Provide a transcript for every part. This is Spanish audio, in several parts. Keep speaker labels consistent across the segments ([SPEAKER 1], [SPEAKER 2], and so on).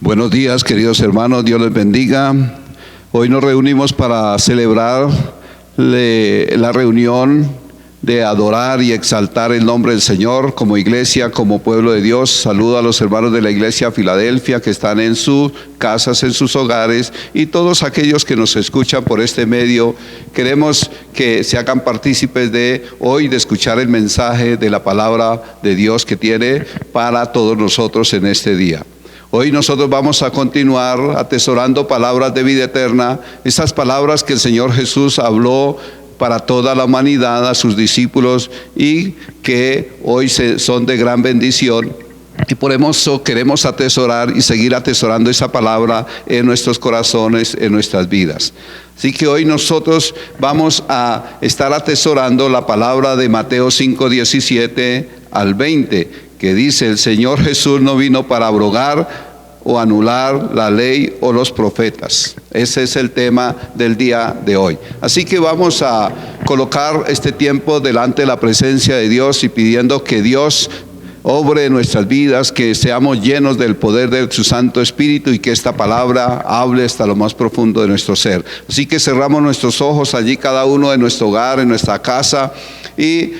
[SPEAKER 1] Buenos días, queridos hermanos, Dios les bendiga. Hoy nos reunimos para celebrar la reunión de adorar y exaltar el nombre del Señor como iglesia, como pueblo de Dios. Saludo a los hermanos de la iglesia Filadelfia que están en sus casas, en sus hogares, y todos aquellos que nos escuchan por este medio. Queremos que se hagan partícipes de hoy, de escuchar el mensaje de la palabra de Dios que tiene para todos nosotros en este día. Hoy nosotros vamos a continuar atesorando palabras de vida eterna, esas palabras que el Señor Jesús habló para toda la humanidad, a sus discípulos, y que hoy son de gran bendición. Y por eso queremos atesorar y seguir atesorando esa palabra en nuestros corazones, en nuestras vidas. Así que hoy nosotros vamos a estar atesorando la palabra de Mateo 5:17 al 20, que dice: el Señor Jesús no vino para abrogar o anular la ley o los profetas. Ese es el tema del día de hoy. Así que vamos a colocar este tiempo delante de la presencia de Dios y pidiendo que Dios obre en nuestras vidas, que seamos llenos del poder de su Santo Espíritu y que esta palabra hable hasta lo más profundo de nuestro ser. Así que cerramos nuestros ojos allí, cada uno en nuestro hogar, en nuestra casa, y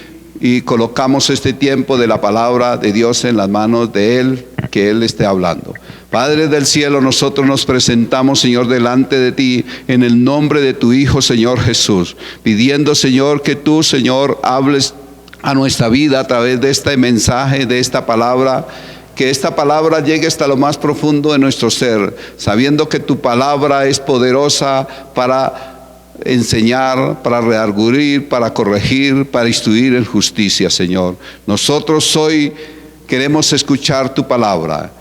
[SPEAKER 1] colocamos este tiempo de la palabra de Dios en las manos de Él, que Él esté hablando. Padre del cielo, nosotros nos presentamos, Señor, delante de ti en el nombre de tu Hijo, Señor Jesús, pidiendo, Señor, que tú, Señor, hables a nuestra vida a través de este mensaje, de esta palabra, que esta palabra llegue hasta lo más profundo de nuestro ser, sabiendo que tu palabra es poderosa para enseñar, para redarguir, para corregir, para instruir en justicia, Señor. Nosotros hoy queremos escuchar tu palabra.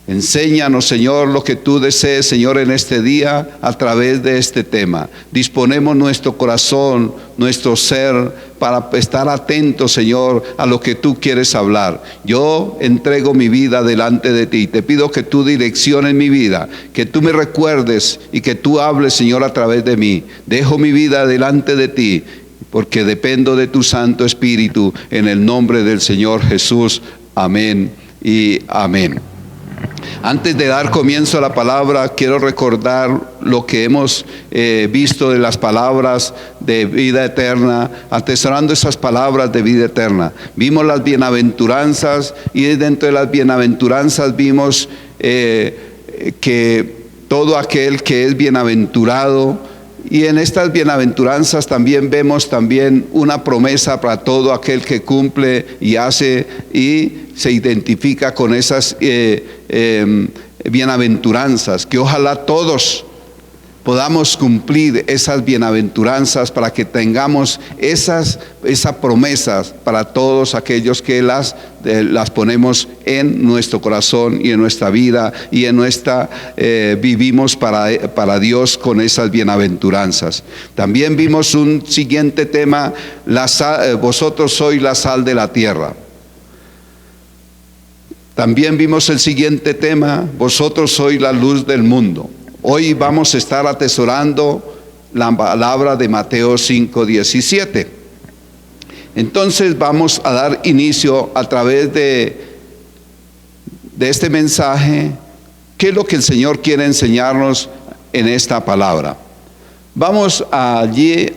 [SPEAKER 1] Enséñanos, Señor, lo que tú desees, Señor, en este día a través de este tema. Disponemos nuestro corazón, nuestro ser, para estar atentos, Señor, a lo que tú quieres hablar. Yo entrego mi vida delante de ti. Te pido que tú direcciones mi vida, que tú me recuerdes y que tú hables, Señor, a través de mí. Dejo mi vida delante de ti, porque dependo de tu Santo Espíritu, en el nombre del Señor Jesús. Amén y amén. Antes de dar comienzo a la palabra, quiero recordar lo que hemos visto de las palabras de vida eterna, atesorando esas palabras de vida eterna. Vimos las bienaventuranzas, y dentro de las bienaventuranzas vimos que todo aquel que es bienaventurado, y en estas bienaventuranzas también vemos también una promesa para todo aquel que cumple y hace y se identifica con esas bienaventuranzas, que ojalá todos podamos cumplir esas bienaventuranzas para que tengamos esas promesas para todos aquellos que las ponemos en nuestro corazón y en nuestra vida y en vivimos para Dios con esas bienaventuranzas. También vimos un siguiente tema: vosotros sois la sal de la tierra. También vimos el siguiente tema: vosotros sois la luz del mundo. Hoy vamos a estar atesorando la palabra de Mateo 5:17. Entonces vamos a dar inicio a través de este mensaje. ¿Qué es lo que el Señor quiere enseñarnos en esta palabra? Vamos allí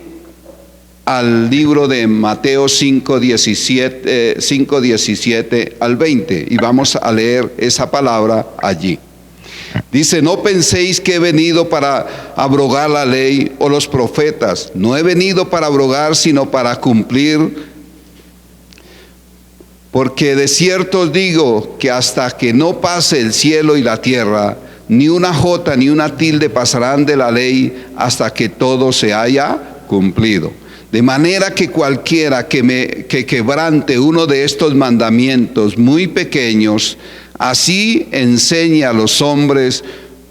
[SPEAKER 1] al libro de Mateo 5:17 al 20, y vamos a leer esa palabra allí. Dice: no penséis que he venido para abrogar la ley o los profetas. No he venido para abrogar, sino para cumplir. Porque de cierto os digo que hasta que no pase el cielo y la tierra, ni una jota ni una tilde pasarán de la ley hasta que todo se haya cumplido. De manera que cualquiera que quebrante uno de estos mandamientos muy pequeños, así enseñe a los hombres,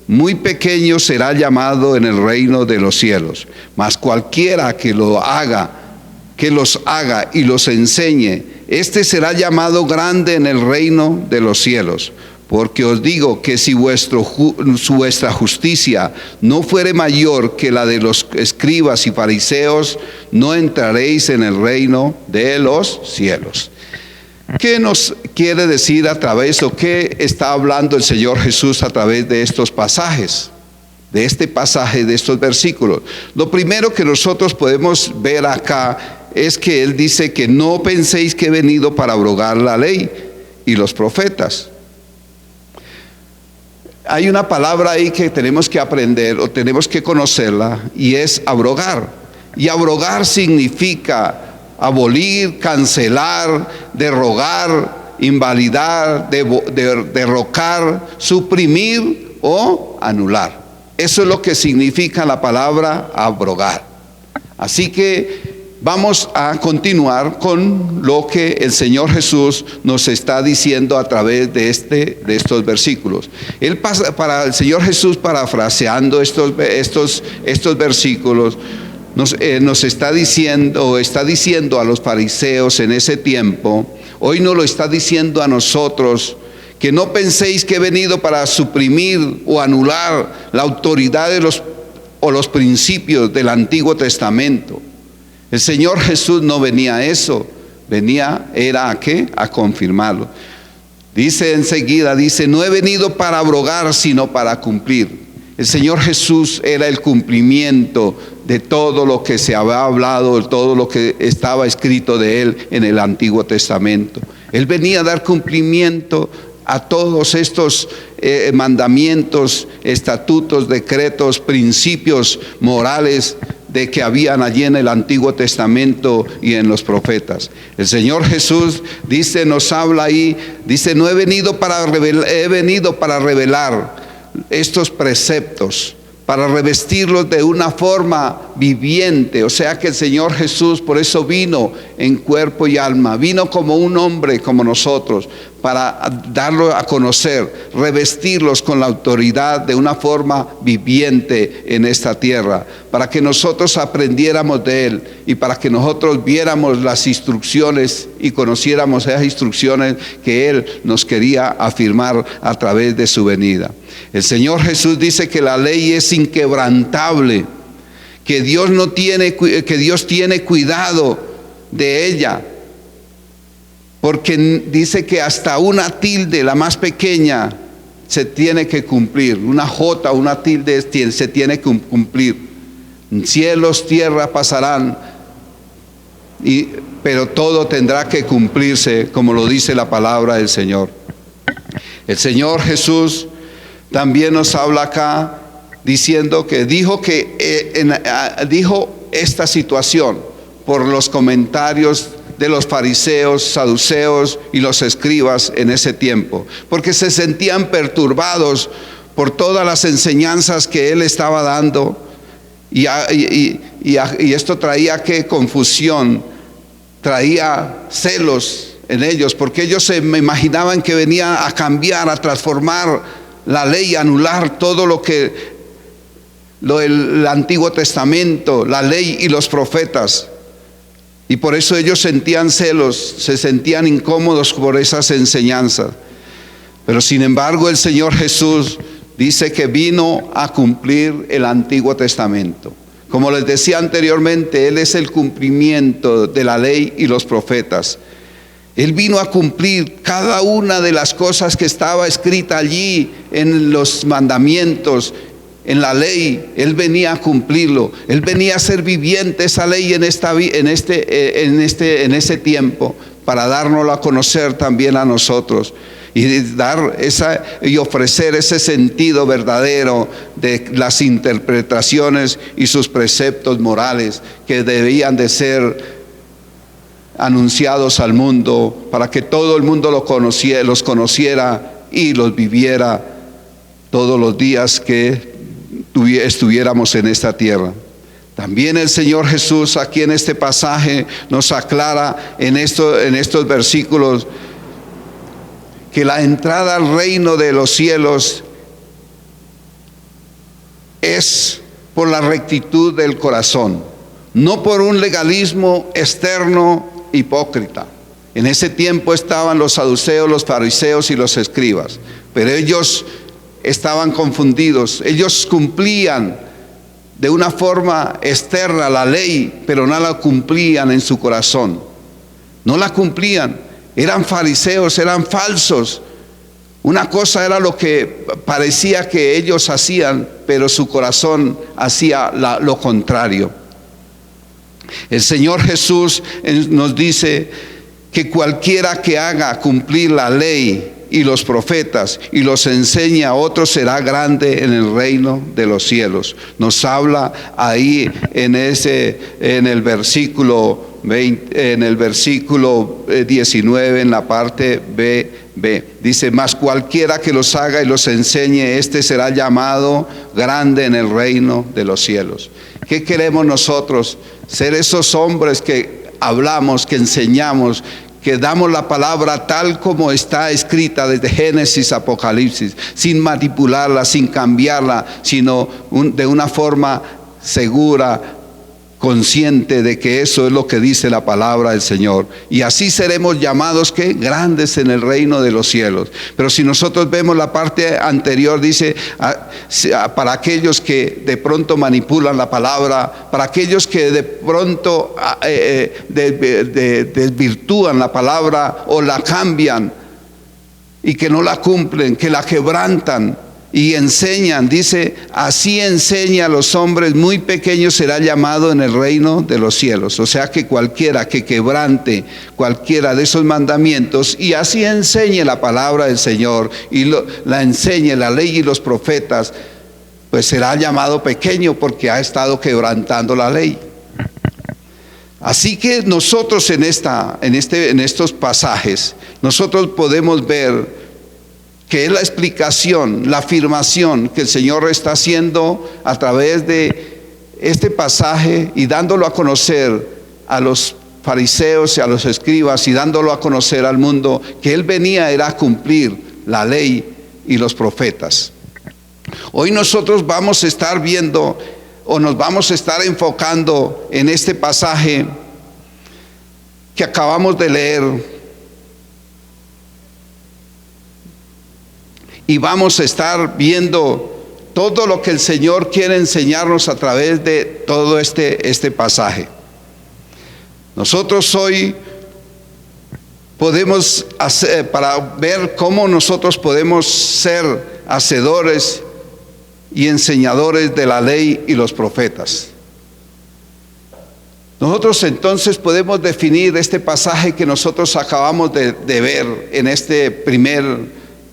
[SPEAKER 1] muy pequeño será llamado en el reino de los cielos. Mas cualquiera que los haga y los enseñe, este será llamado grande en el reino de los cielos. Porque os digo que si vuestra justicia no fuere mayor que la de los escribas y fariseos, no entraréis en el reino de los cielos. ¿Qué nos quiere decir a través, o qué está hablando el Señor Jesús a través de estos pasajes? De este pasaje, de estos versículos. Lo primero que nosotros podemos ver acá es que Él dice que no penséis que he venido para abrogar la ley y los profetas. Hay una palabra ahí que tenemos que aprender o tenemos que conocerla, y es abrogar. Y abrogar significa abolir, cancelar, derogar, invalidar, derrocar, suprimir o anular. Eso es lo que significa la palabra abrogar. Así que vamos a continuar con lo que el Señor Jesús nos está diciendo a través de estos versículos. Para el Señor Jesús, parafraseando estos versículos, nos está diciendo a los fariseos en ese tiempo, hoy nos lo está diciendo a nosotros, que no penséis que he venido para suprimir o anular la autoridad de los principios del Antiguo Testamento. El Señor Jesús no venía a eso, era ¿a qué? A confirmarlo. Dice enseguida, no he venido para abrogar, sino para cumplir. El Señor Jesús era el cumplimiento de todo lo que se había hablado, todo lo que estaba escrito de Él en el Antiguo Testamento. Él venía a dar cumplimiento a todos estos mandamientos, estatutos, decretos, principios morales de que habían allí en el Antiguo Testamento y en los profetas. El Señor Jesús nos habla ahí, no he venido para revelar estos preceptos, para revestirlos de una forma viviente. O sea que el Señor Jesús por eso vino en cuerpo y alma, vino como un hombre como nosotros, para darlo a conocer, revestirlos con la autoridad de una forma viviente en esta tierra, para que nosotros aprendiéramos de Él y para que nosotros viéramos las instrucciones y conociéramos esas instrucciones que Él nos quería afirmar a través de su venida. El Señor Jesús dice que la ley es inquebrantable, que Dios tiene cuidado de ella, porque dice que hasta una tilde, la más pequeña, se tiene que cumplir. Una jota, una tilde se tiene que cumplir. Cielos, tierra pasarán, pero todo tendrá que cumplirse, como lo dice la palabra del Señor. El Señor Jesús también nos habla acá diciendo que dijo esta situación por los comentarios de los fariseos, saduceos y los escribas en ese tiempo, porque se sentían perturbados por todas las enseñanzas que Él estaba dando, y esto traía confusión, traía celos en ellos, porque ellos se imaginaban que venía a cambiar, a transformar la ley, a anular todo el Antiguo Testamento, la ley y los profetas. Y por eso ellos sentían celos, se sentían incómodos por esas enseñanzas. Pero sin embargo el Señor Jesús dice que vino a cumplir el Antiguo Testamento. Como les decía anteriormente, Él es el cumplimiento de la ley y los profetas. Él vino a cumplir cada una de las cosas que estaba escrita allí en los mandamientos, en la ley. Él venía a cumplirlo. Él venía a hacer viviente esa ley en ese tiempo, para dárnoslo a conocer también a nosotros y ofrecer ese sentido verdadero de las interpretaciones y sus preceptos morales que debían de ser anunciados al mundo, para que todo el mundo los conociera y los viviera todos los días que estuviéramos en esta tierra. También el Señor Jesús aquí en este pasaje nos aclara en estos versículos que la entrada al reino de los cielos es por la rectitud del corazón, no por un legalismo externo hipócrita. En ese tiempo estaban los saduceos, los fariseos y los escribas, pero ellos estaban confundidos. Ellos cumplían de una forma externa la ley, pero no la cumplían en su corazón. No la cumplían.
[SPEAKER 2] eran fariseos, eran falsos. Una cosa era lo que parecía que ellos hacían, pero su corazón hacía lo contrario. El Señor Jesús nos dice que cualquiera que haga cumplir la ley y los profetas y los enseñe a otros será grande en el reino de los cielos. Nos habla ahí en el versículo 20, en el versículo 19, en la parte B. Dice: mas cualquiera que los haga y los enseñe, este será llamado grande en el reino de los cielos. ¿Qué queremos nosotros? Ser esos hombres que hablamos, que enseñamos, que damos la palabra tal como está escrita desde Génesis a Apocalipsis, sin manipularla, sin cambiarla, sino de una forma segura, consciente de que eso es lo que dice la palabra del Señor. Y así seremos llamados, ¿qué? Grandes en el reino de los cielos. Pero si nosotros vemos la parte anterior, dice, para aquellos que de pronto manipulan la palabra, para aquellos que de pronto desvirtúan la palabra o la cambian y que no la cumplen, que la quebrantan y enseñan, dice: así enseña a los hombres muy pequeños será llamado en el reino de los cielos. O sea que cualquiera que quebrante cualquiera de esos mandamientos y así enseñe la palabra del Señor y la enseñe la ley y los profetas, pues será llamado pequeño porque ha estado quebrantando la ley. Así que nosotros en estos pasajes nosotros podemos ver que es la explicación, la afirmación que el Señor está haciendo a través de este pasaje y dándolo a conocer a los fariseos y a los escribas y dándolo a conocer al mundo, que Él venía era a cumplir la ley y los profetas. Hoy nosotros vamos a estar viendo o nos vamos a estar enfocando en este pasaje que acabamos de leer. Y vamos a estar viendo todo lo que el Señor quiere enseñarnos a través de todo este pasaje. Nosotros hoy podemos hacer, para ver cómo nosotros podemos ser hacedores y enseñadores de la ley y los profetas. Nosotros entonces podemos definir este pasaje que nosotros acabamos de ver en este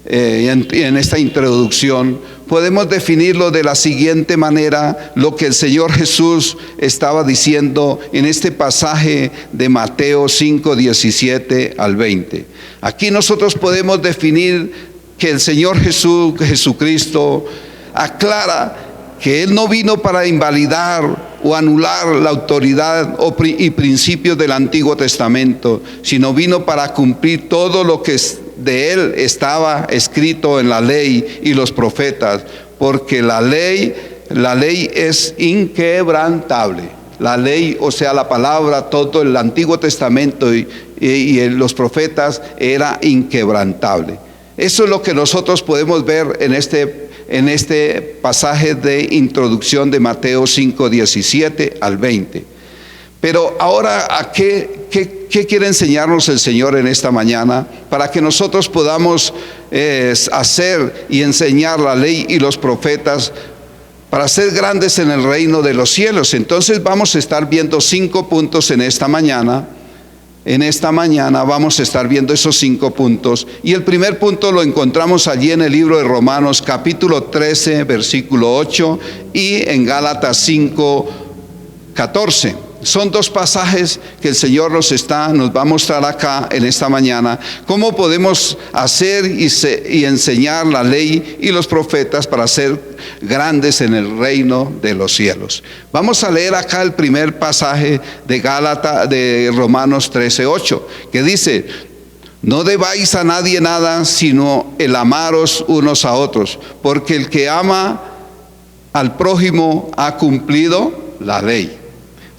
[SPEAKER 2] en esta introducción. Podemos definirlo de la siguiente manera: lo que el Señor Jesús estaba diciendo en este pasaje de Mateo 5, 17 al 20. Aquí nosotros podemos definir que el Señor Jesucristo aclara que Él no vino para invalidar o anular la autoridad y principios del Antiguo Testamento, sino vino para cumplir todo lo que de Él estaba escrito en la ley y los profetas, porque la ley es inquebrantable. La ley, o sea, la palabra, todo el Antiguo Testamento y los profetas era inquebrantable. Eso es lo que nosotros podemos ver en este pasaje de introducción de Mateo 5, 17 al 20. Pero ahora, ¿a qué quiere enseñarnos el Señor en esta mañana? Para que nosotros podamos hacer y enseñar la ley y los profetas para ser grandes en el reino de los cielos. Entonces vamos a estar viendo 5 puntos en esta mañana. En esta mañana vamos a estar viendo esos 5 puntos. Y el primer punto lo encontramos allí en el libro de Romanos capítulo 13, versículo 8, y en Gálatas 5, 14. Son 2 pasajes que el Señor nos va a mostrar acá en esta mañana, cómo podemos hacer y enseñar la ley y los profetas para ser grandes en el reino de los cielos. Vamos a leer acá el primer pasaje de Romanos 13, 8, que dice: no debáis a nadie nada, sino el amaros unos a otros, porque el que ama al prójimo ha cumplido la ley.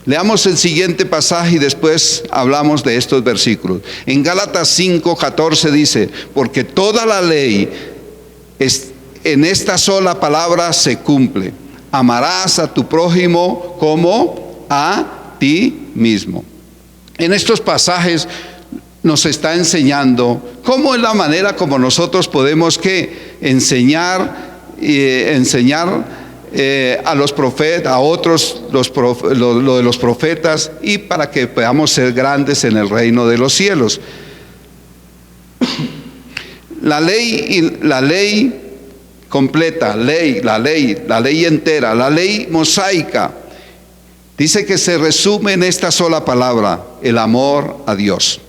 [SPEAKER 2] Leamos el siguiente pasaje y después hablamos de estos versículos. En Gálatas 5, 14 dice: porque toda la ley en esta sola palabra se cumple: amarás a tu prójimo como a ti mismo. En estos pasajes nos está enseñando cómo es la manera como nosotros podemos enseñar a los profetas, a otros lo de los profetas, y para que podamos ser grandes en el reino de los cielos. La ley completa, la ley entera, la ley mosaica, dice que se resume en esta sola palabra: el amor a Dios.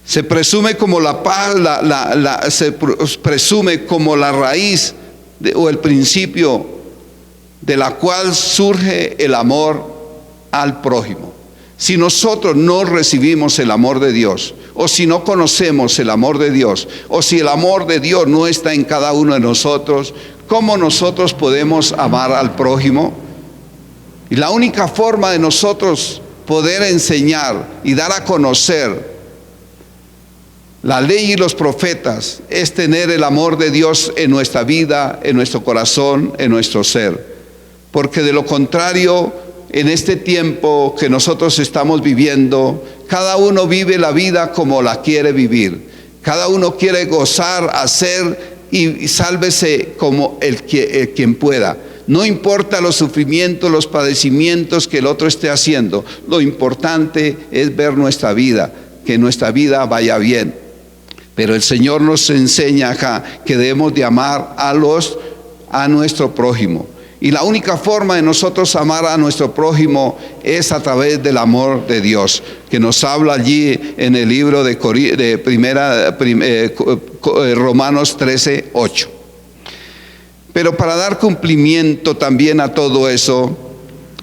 [SPEAKER 2] Se presume como la paz, se presume como la raíz o el principio de la cual surge el amor al prójimo. Si nosotros no recibimos el amor de Dios, o si no conocemos el amor de Dios, o si el amor de Dios no está en cada uno de nosotros, ¿cómo nosotros podemos amar al prójimo? Y la única forma de nosotros poder enseñar y dar a conocer la ley y los profetas es tener el amor de Dios en nuestra vida, en nuestro corazón, en nuestro ser. Porque de lo contrario, en este tiempo que nosotros estamos viviendo, cada uno vive la vida como la quiere vivir. Cada uno quiere gozar, hacer y sálvese como quien pueda. No importa los sufrimientos, los padecimientos que el otro esté haciendo. Lo importante es ver nuestra vida, que nuestra vida vaya bien. Pero el Señor nos enseña acá que debemos de amar a nuestro prójimo. Y la única forma de nosotros amar a nuestro prójimo es a través del amor de Dios, que nos habla allí en el libro de Romanos 13:8. Pero para dar cumplimiento también a todo eso,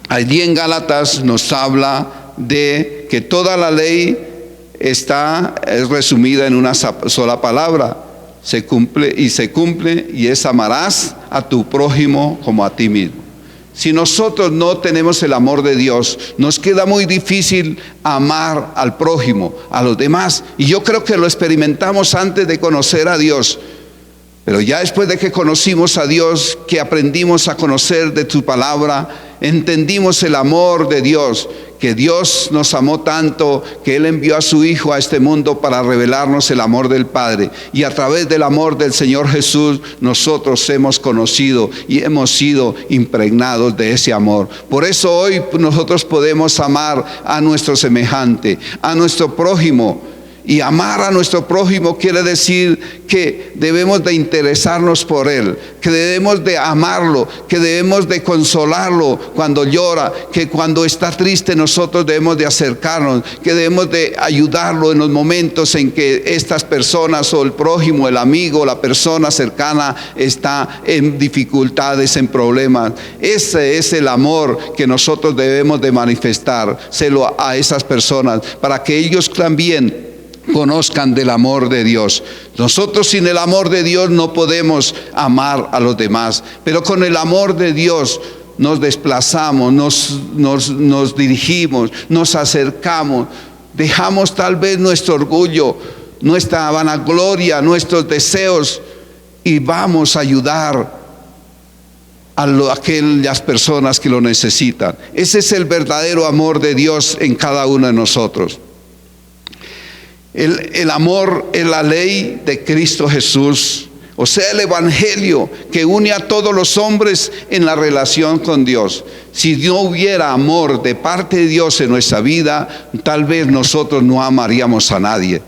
[SPEAKER 2] allí en Gálatas nos habla de que toda la ley es resumida en una sola palabra: se cumple, y es: amarás a tu prójimo como a ti mismo. Si nosotros no tenemos el amor de Dios, nos queda muy difícil amar al prójimo, a los demás. Y yo creo que lo experimentamos antes de conocer a Dios. Pero ya después de que conocimos a Dios, que aprendimos a conocer de tu palabra, entendimos el amor de Dios, que Dios nos amó tanto que Él envió a su Hijo a este mundo para revelarnos el amor del Padre. Y a través del amor del Señor Jesús, nosotros hemos conocido y hemos sido impregnados de ese amor. Por eso hoy nosotros podemos amar a nuestro semejante, a nuestro prójimo. Y amar a nuestro prójimo quiere decir que debemos de interesarnos por él, que debemos de amarlo, que debemos de consolarlo cuando llora, que cuando está triste nosotros debemos de acercarnos, que debemos de ayudarlo en los momentos en que estas personas o el prójimo, el amigo, la persona cercana está en dificultades, en problemas. Ese es el amor que nosotros debemos de manifestárselo a esas personas, para que ellos también conozcan del amor de Dios. Nosotros sin el amor de Dios no podemos amar a los demás, pero con el amor de Dios nos desplazamos, nos dirigimos, nos acercamos, dejamos tal vez nuestro orgullo, nuestra vanagloria, nuestros deseos, y vamos a ayudar a aquellas personas que lo necesitan. Ese es el verdadero amor de Dios en cada uno de nosotros. El amor es la ley de Cristo Jesús, o sea, el evangelio que une a todos los hombres en la relación con Dios. Si no hubiera amor de parte de Dios en nuestra vida, tal vez nosotros no amaríamos a nadie.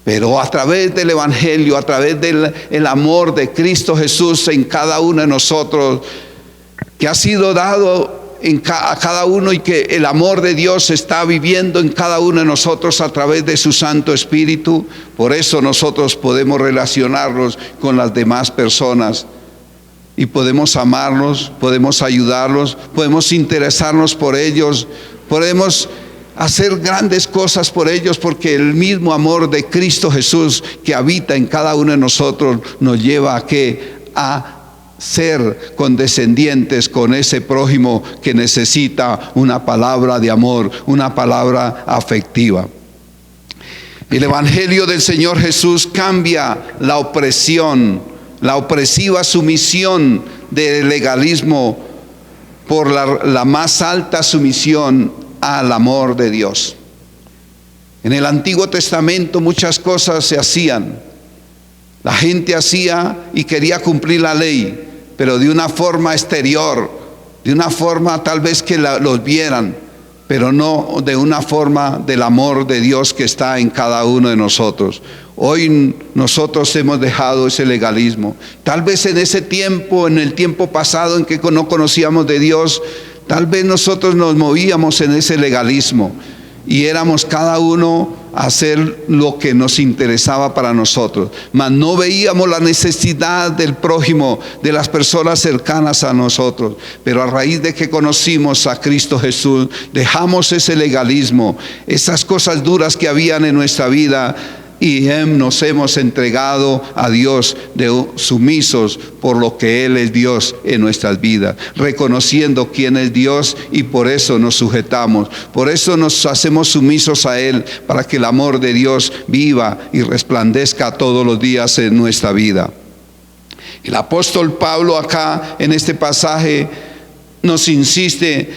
[SPEAKER 2] Pero a través del evangelio, a través del amor de Cristo Jesús en cada uno de nosotros, que ha sido dado a cada uno, y que el amor de Dios está viviendo en cada uno de nosotros a través de su Santo Espíritu, por eso nosotros podemos relacionarnos con las demás personas y podemos amarlos, podemos ayudarlos, podemos interesarnos por ellos, podemos hacer grandes cosas por ellos, porque el mismo amor de Cristo Jesús que habita en cada uno de nosotros nos lleva a ser condescendientes con ese prójimo que necesita una palabra de amor, una palabra afectiva. El evangelio del Señor Jesús cambia la opresión, la opresiva sumisión del legalismo por la más alta sumisión al amor de Dios. En el Antiguo Testamento muchas cosas se hacían. La gente hacía y quería cumplir la ley, pero de una forma exterior, de una forma tal vez que los vieran, pero no de una forma del amor de Dios que está en cada uno de nosotros. Hoy nosotros hemos dejado ese legalismo. Tal vez en ese tiempo, en el tiempo pasado en que no conocíamos de Dios, tal vez nosotros nos movíamos en ese legalismo y éramos cada uno a hacer lo que nos interesaba para nosotros, mas no veíamos la necesidad del prójimo, de las personas cercanas a nosotros. Pero a raíz de que conocimos a Cristo Jesús, dejamos ese legalismo, esas cosas duras que habían en nuestra vida, y nos hemos entregado a Dios sumisos por lo que Él es Dios en nuestras vidas, reconociendo quién es Dios, y por eso nos sujetamos, por eso nos hacemos sumisos a Él, para que el amor de Dios viva y resplandezca todos los días en nuestra vida. El apóstol Pablo acá en este pasaje nos insiste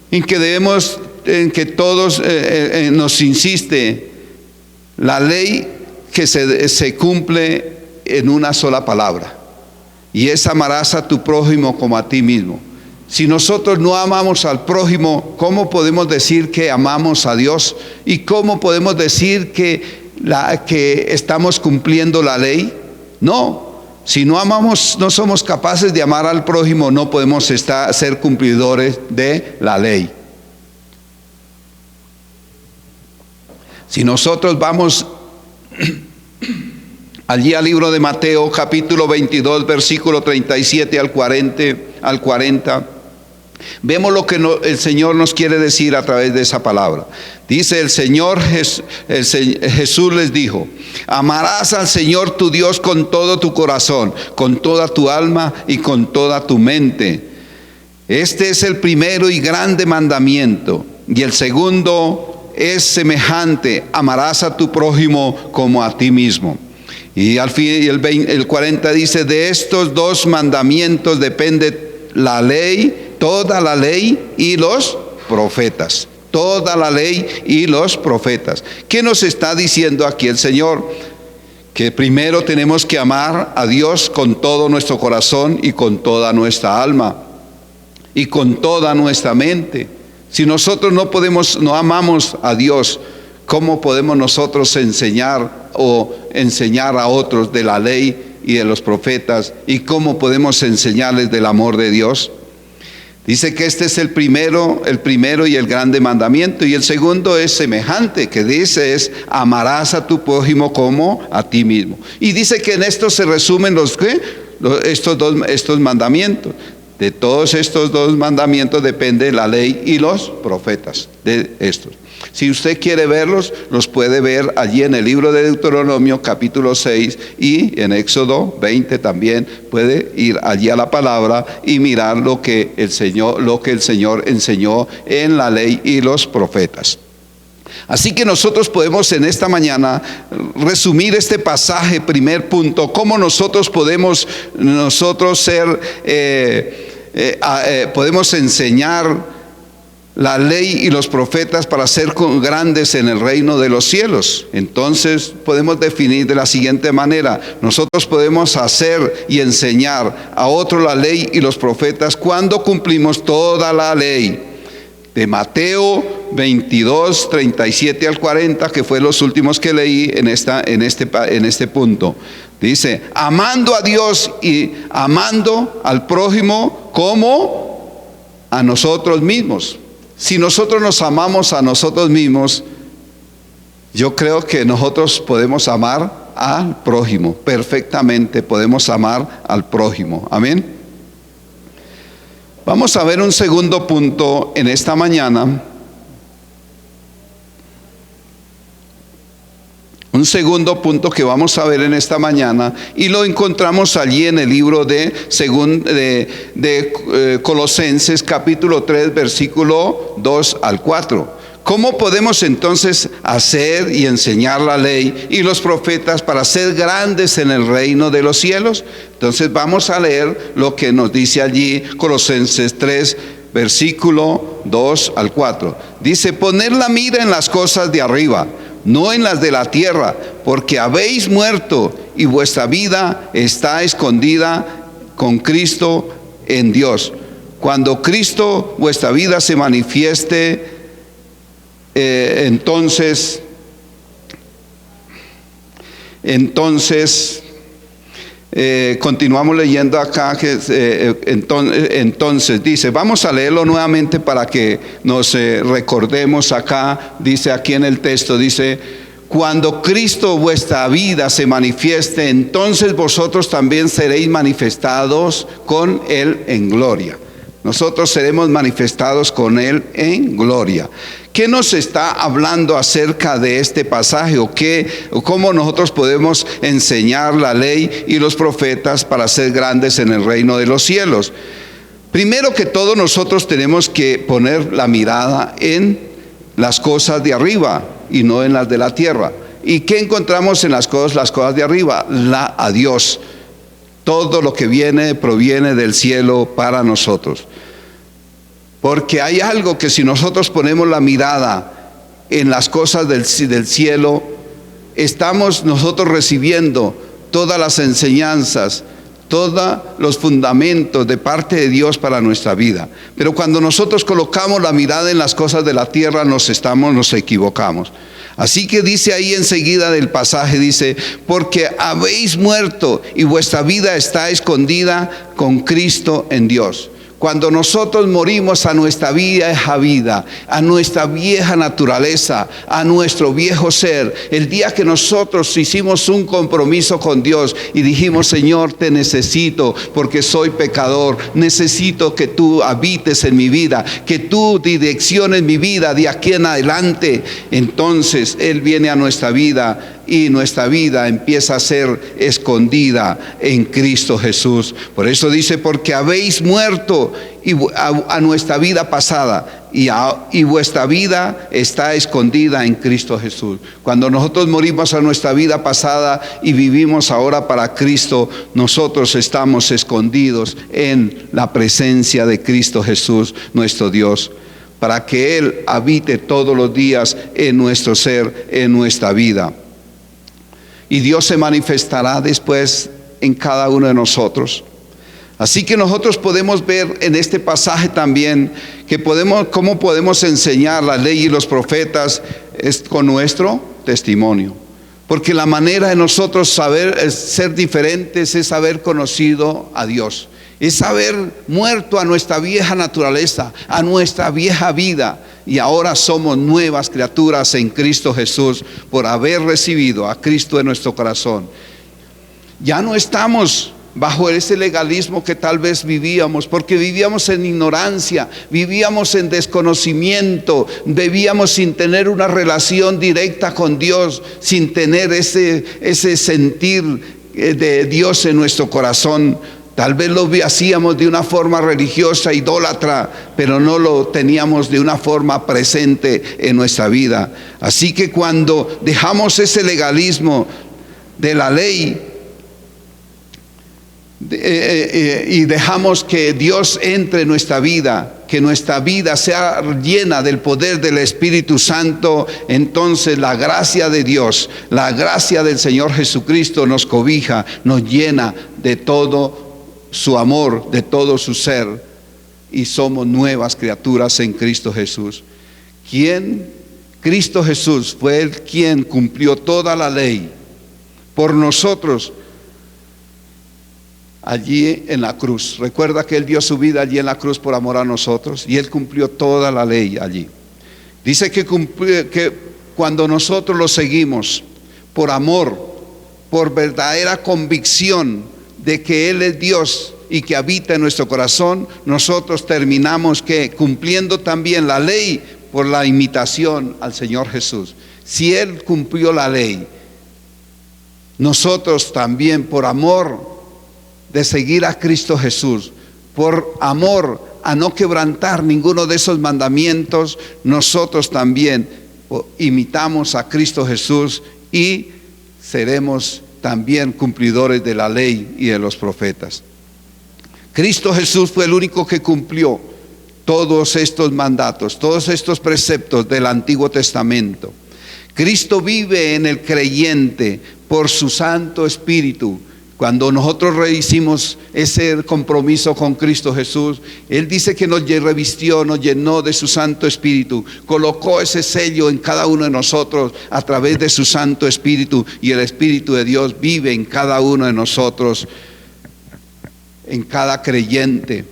[SPEAKER 2] en que debemos, en que todos nos insiste la ley que se cumple en una sola palabra, y es: amarás a tu prójimo como a ti mismo. Si nosotros no amamos al prójimo, ¿cómo podemos decir que amamos a Dios? ¿Y cómo podemos decir que estamos cumpliendo la ley? No, si no amamos, no somos capaces de amar al prójimo, no podemos ser cumplidores de la ley. Si nosotros vamos allí al libro de Mateo, capítulo 22, versículo 37 al 40, vemos lo que el Señor nos quiere decir a través de esa palabra. Dice: Jesús les dijo: amarás al Señor tu Dios con todo tu corazón, con toda tu alma y con toda tu mente. Este es el primero y grande mandamiento, y el segundo es semejante: amarás a tu prójimo como a ti mismo. Y al fin el 40 dice: de estos dos mandamientos depende la ley, toda la ley y los profetas. Toda la ley y los profetas. ¿Qué nos está diciendo aquí el Señor? Que primero tenemos que amar a Dios con todo nuestro corazón y con toda nuestra alma y con toda nuestra mente. Si nosotros no amamos a Dios, ¿cómo podemos nosotros enseñar a otros de la ley y de los profetas? ¿Y cómo podemos enseñarles del amor de Dios? Dice que este es el primero y el grande mandamiento, y el segundo es semejante, que dice es: amarás a tu prójimo como a ti mismo. Y dice que en esto se resumen estos mandamientos. De todos estos dos mandamientos depende la ley y los profetas de estos. Si usted quiere verlos, los puede ver allí en el libro de Deuteronomio capítulo 6, y en Éxodo 20 también puede ir allí a la palabra y mirar lo que el Señor enseñó en la ley y los profetas. Así que nosotros podemos en esta mañana resumir este pasaje, primer punto: cómo nosotros podemos podemos enseñar la ley y los profetas para ser grandes en el reino de los cielos. Entonces podemos definir de la siguiente manera: nosotros podemos hacer y enseñar a otros la ley y los profetas cuando cumplimos toda la ley. De Mateo 22, 37 al 40, que fue los últimos que leí en este punto. Dice: amando a Dios y amando al prójimo como a nosotros mismos. Si nosotros nos amamos a nosotros mismos, yo creo que nosotros podemos amar al prójimo. Perfectamente podemos amar al prójimo. Amén. Vamos a ver un segundo punto en esta mañana. Un segundo punto que vamos a ver en esta mañana, y lo encontramos allí en el libro de Colosenses capítulo 3, versículo 2 al 4. ¿Cómo podemos entonces hacer y enseñar la ley y los profetas para ser grandes en el reino de los cielos? Entonces vamos a leer lo que nos dice allí Colosenses 3, versículo 2 al 4. Dice: poner la mira en las cosas de arriba, no en las de la tierra, porque habéis muerto y vuestra vida está escondida con Cristo en Dios. Cuando Cristo, vuestra vida, se manifieste, entonces continuamos leyendo acá, entonces dice, vamos a leerlo nuevamente para que nos recordemos acá, dice aquí en el texto, dice, cuando Cristo vuestra vida se manifieste, entonces vosotros también seréis manifestados con Él en gloria. Nosotros seremos manifestados con Él en gloria. ¿Qué nos está hablando acerca de este pasaje? ¿O cómo nosotros podemos enseñar la ley y los profetas para ser grandes en el reino de los cielos? Primero que todo, nosotros tenemos que poner la mirada en las cosas de arriba y no en las de la tierra. ¿Y qué encontramos en las cosas de arriba? A Dios. Todo lo que proviene del cielo para nosotros. Porque hay algo que si nosotros ponemos la mirada en las cosas del cielo, estamos nosotros recibiendo todas las enseñanzas, todos los fundamentos de parte de Dios para nuestra vida. Pero cuando nosotros colocamos la mirada en las cosas de la tierra, nos equivocamos. Así que dice ahí enseguida del pasaje, dice, porque habéis muerto y vuestra vida está escondida con Cristo en Dios. Cuando nosotros morimos a nuestra vieja vida, a nuestra vieja naturaleza, a nuestro viejo ser, el día que nosotros hicimos un compromiso con Dios y dijimos, Señor, te necesito porque soy pecador, necesito que tú habites en mi vida, que tú direcciones mi vida de aquí en adelante, entonces Él viene a nuestra vida y nuestra vida empieza a ser escondida en Cristo Jesús. Por eso dice, porque habéis muerto a nuestra vida pasada y vuestra vida está escondida en Cristo Jesús. Cuando nosotros morimos a nuestra vida pasada y vivimos ahora para Cristo, nosotros estamos escondidos en la presencia de Cristo Jesús, nuestro Dios, para que Él habite todos los días en nuestro ser, en nuestra vida. Y Dios se manifestará después en cada uno de nosotros. Así que nosotros podemos ver en este pasaje también que cómo podemos enseñar la ley y los profetas es con nuestro testimonio. Porque la manera de nosotros ser diferentes es haber conocido a Dios. Es haber muerto a nuestra vieja naturaleza, a nuestra vieja vida. Y ahora somos nuevas criaturas en Cristo Jesús por haber recibido a Cristo en nuestro corazón. Ya no estamos bajo ese legalismo que tal vez vivíamos, porque vivíamos en ignorancia, vivíamos en desconocimiento, vivíamos sin tener una relación directa con Dios, sin tener ese sentir de Dios en nuestro corazón. Tal vez lo hacíamos de una forma religiosa, idólatra, pero no lo teníamos de una forma presente en nuestra vida. Así que cuando dejamos ese legalismo de la ley y dejamos que Dios entre en nuestra vida, que nuestra vida sea llena del poder del Espíritu Santo, entonces la gracia de Dios, la gracia del Señor Jesucristo nos cobija, nos llena de todo su amor, de todo su ser, y somos nuevas criaturas en Cristo Jesús. Cristo Jesús fue quien cumplió toda la ley por nosotros allí en la cruz. Recuerda que Él dio su vida allí en la cruz por amor a nosotros, y Él cumplió toda la ley allí. Dice que cuando nosotros lo seguimos por amor, por verdadera convicción de que Él es Dios y que habita en nuestro corazón, nosotros terminamos cumpliendo también la ley por la imitación al Señor Jesús. Si Él cumplió la ley, nosotros también, por amor de seguir a Cristo Jesús, por amor a no quebrantar ninguno de esos mandamientos, nosotros también imitamos a Cristo Jesús y seremos también cumplidores de la ley y de los profetas. Cristo Jesús fue el único que cumplió todos estos mandatos, todos estos preceptos del Antiguo Testamento. Cristo vive en el creyente por su Santo Espíritu. Cuando nosotros rehicimos ese compromiso con Cristo Jesús, Él dice que nos revistió, nos llenó de su Santo Espíritu, colocó ese sello en cada uno de nosotros a través de su Santo Espíritu, y el Espíritu de Dios vive en cada uno de nosotros, en cada creyente.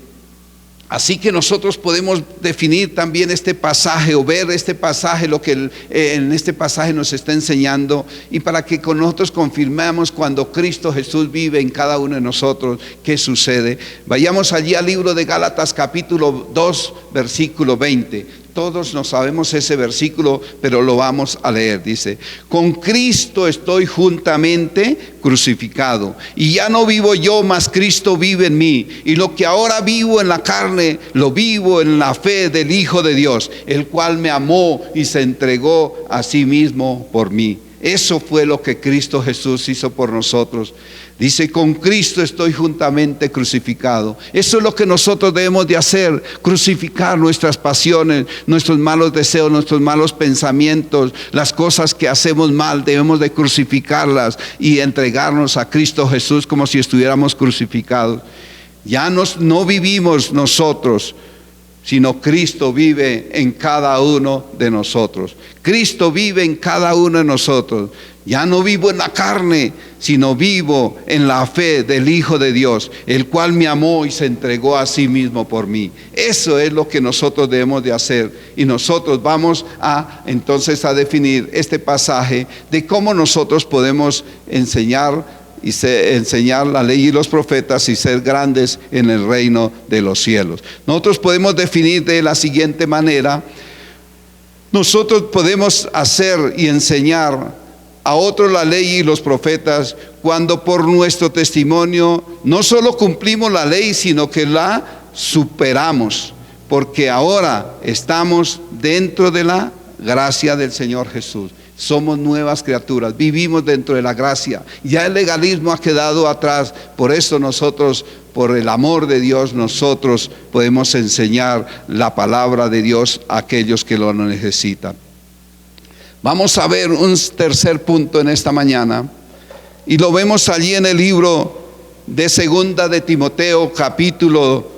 [SPEAKER 2] Así que nosotros podemos definir también este pasaje, o ver este pasaje, lo que en este pasaje nos está enseñando, y para que con nosotros confirmemos cuando Cristo Jesús vive en cada uno de nosotros, ¿qué sucede? Vayamos allí al libro de Gálatas capítulo 2, versículo 20. Todos no sabemos ese versículo, pero lo vamos a leer. Dice: con Cristo estoy juntamente crucificado, y ya no vivo yo, mas Cristo vive en mí. Y lo que ahora vivo en la carne, lo vivo en la fe del Hijo de Dios, el cual me amó y se entregó a sí mismo por mí. Eso fue lo que Cristo Jesús hizo por nosotros. Dice: con Cristo estoy juntamente crucificado. Eso es lo que nosotros debemos de hacer: crucificar nuestras pasiones, nuestros malos deseos, nuestros malos pensamientos, las cosas que hacemos mal. Debemos de crucificarlas y entregarnos a Cristo Jesús como si estuviéramos crucificados. Ya no vivimos nosotros, sino Cristo vive en cada uno de nosotros. Cristo vive en cada uno de nosotros. Ya no vivo en la carne, sino vivo en la fe del Hijo de Dios, el cual me amó y se entregó a sí mismo por mí. Eso es lo que nosotros debemos de hacer. Y nosotros vamos entonces a definir este pasaje de cómo nosotros podemos enseñar la ley y los profetas y ser grandes en el reino de los cielos. Nosotros podemos definir de la siguiente manera: nosotros podemos hacer y enseñar a otros la ley y los profetas cuando por nuestro testimonio no solo cumplimos la ley, sino que la superamos, porque ahora estamos dentro de la gracia del Señor Jesús. Somos nuevas criaturas, vivimos dentro de la gracia. Ya el legalismo ha quedado atrás. Por eso nosotros, por el amor de Dios, nosotros podemos enseñar la palabra de Dios a aquellos que lo necesitan. Vamos a ver un tercer punto en esta mañana, y lo vemos allí en el libro de Segunda de Timoteo capítulo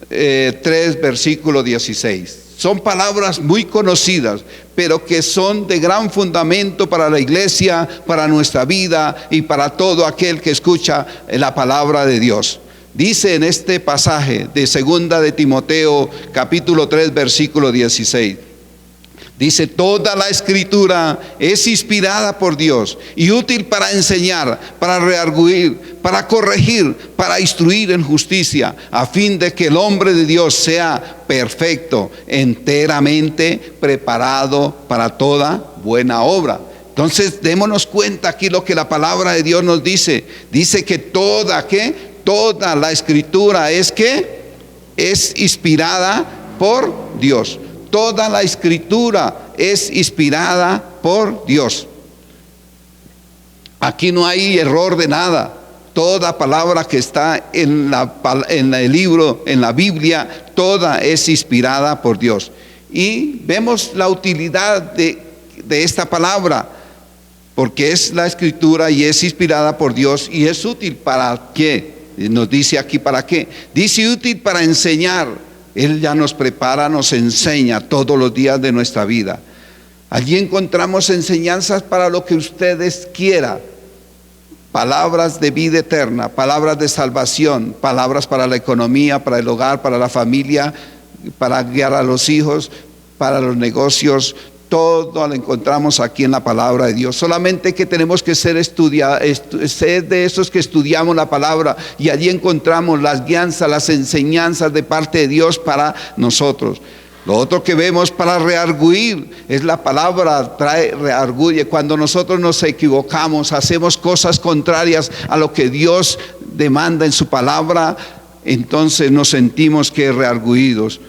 [SPEAKER 2] 3 versículo 16. Son palabras muy conocidas, pero que son de gran fundamento para la iglesia, para nuestra vida y para todo aquel que escucha la palabra de Dios. Dice en este pasaje de Segunda de Timoteo capítulo 3 versículo 16. Dice: toda la escritura es inspirada por Dios y útil para enseñar, para redarguir, para corregir, para instruir en justicia, a fin de que el hombre de Dios sea perfecto, enteramente preparado para toda buena obra. Entonces démonos cuenta aquí lo que la palabra de Dios nos dice. Dice que toda la escritura es inspirada por Dios. Toda la escritura es inspirada por Dios. Aquí no hay error de nada. Toda palabra que está en el libro, en la Biblia, toda es inspirada por Dios. Y vemos la utilidad de esta palabra, porque es la escritura y es inspirada por Dios. Y es útil para qué. Nos dice aquí para qué. Dice útil para enseñar. Él ya nos prepara, nos enseña todos los días de nuestra vida. Allí encontramos enseñanzas para lo que ustedes quieran. Palabras de vida eterna, palabras de salvación, palabras para la economía, para el hogar, para la familia, para guiar a los hijos, para los negocios. Todo lo encontramos aquí en la palabra de Dios. Solamente que tenemos que ser de esos que estudiamos la palabra, y allí encontramos las guianzas, las enseñanzas de parte de Dios para nosotros. Lo otro que vemos para rearguir es la palabra, rearguye. Cuando nosotros nos equivocamos, hacemos cosas contrarias a lo que Dios demanda en su palabra, entonces nos sentimos que rearguidos,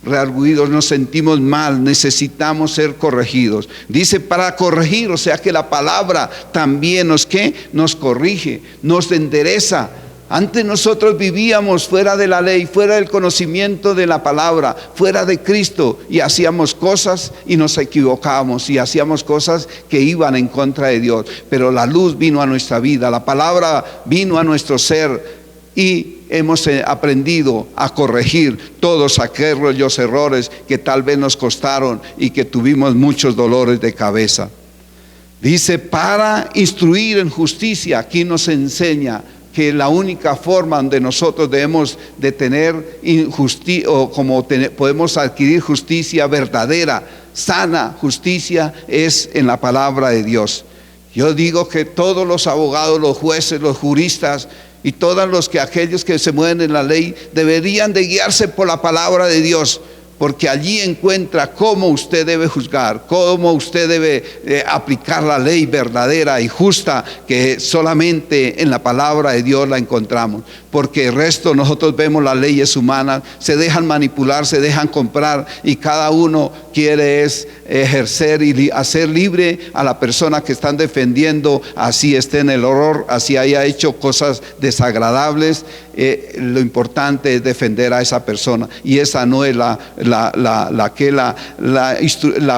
[SPEAKER 2] nos sentimos mal, necesitamos ser corregidos. Dice para corregir, o sea que la palabra también nos corrige, nos endereza. Antes nosotros vivíamos fuera de la ley, fuera del conocimiento de la palabra, fuera de Cristo, y hacíamos cosas y nos equivocábamos y hacíamos cosas que iban en contra de Dios. Pero la luz vino a nuestra vida, la palabra vino a nuestro ser y hemos aprendido a corregir todos aquellos errores que tal vez nos costaron y que tuvimos muchos dolores de cabeza. Dice, para instruir en justicia. Aquí nos enseña que la única forma donde nosotros debemos de tener podemos adquirir justicia verdadera, sana justicia, es en la palabra de Dios. Yo digo que todos los abogados, los jueces, los juristas y todos aquellos que se mueven en la ley deberían de guiarse por la palabra de Dios, porque allí encuentra cómo usted debe juzgar, cómo usted debe aplicar la ley verdadera y justa, que solamente en la palabra de Dios la encontramos. Porque el resto nosotros vemos las leyes humanas, se dejan manipular, se dejan comprar, y cada uno quiere ejercer y hacer libre a la persona que están defendiendo, así esté en el horror, así haya hecho cosas desagradables. Lo importante es defender a esa persona, y esa no es la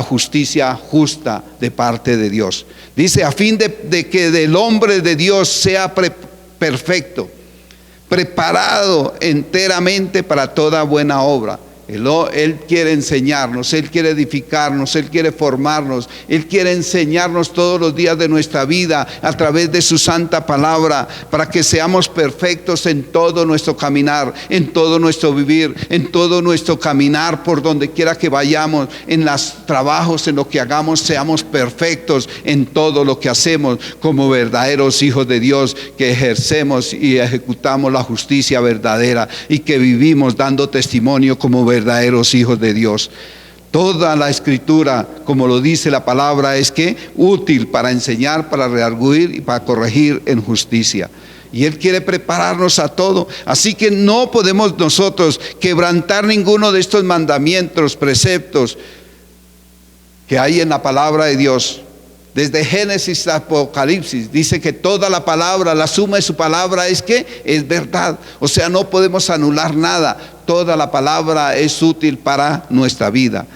[SPEAKER 2] justicia justa de parte de Dios. Dice, a fin de que del hombre de Dios sea perfecto, preparado enteramente para toda buena obra. Él quiere enseñarnos, Él quiere edificarnos, Él quiere formarnos, Él quiere enseñarnos todos los días de nuestra vida a través de su santa palabra, para que seamos perfectos en todo nuestro caminar, en todo nuestro vivir, en todo nuestro caminar por donde quiera que vayamos, en los trabajos, en lo que hagamos, seamos perfectos en todo lo que hacemos como verdaderos hijos de Dios, que ejercemos y ejecutamos la justicia verdadera y que vivimos dando testimonio como verdaderos hijos de Dios. Toda la escritura, como lo dice la palabra, es que útil para enseñar, para redarguir y para corregir en justicia. Y Él quiere prepararnos a todo. Así que no podemos nosotros quebrantar ninguno de estos mandamientos, preceptos que hay en la palabra de Dios. Desde Génesis a Apocalipsis dice que toda la palabra, la suma de su palabra es verdad. O sea, no podemos anular nada. Toda la palabra es útil para nuestra vida.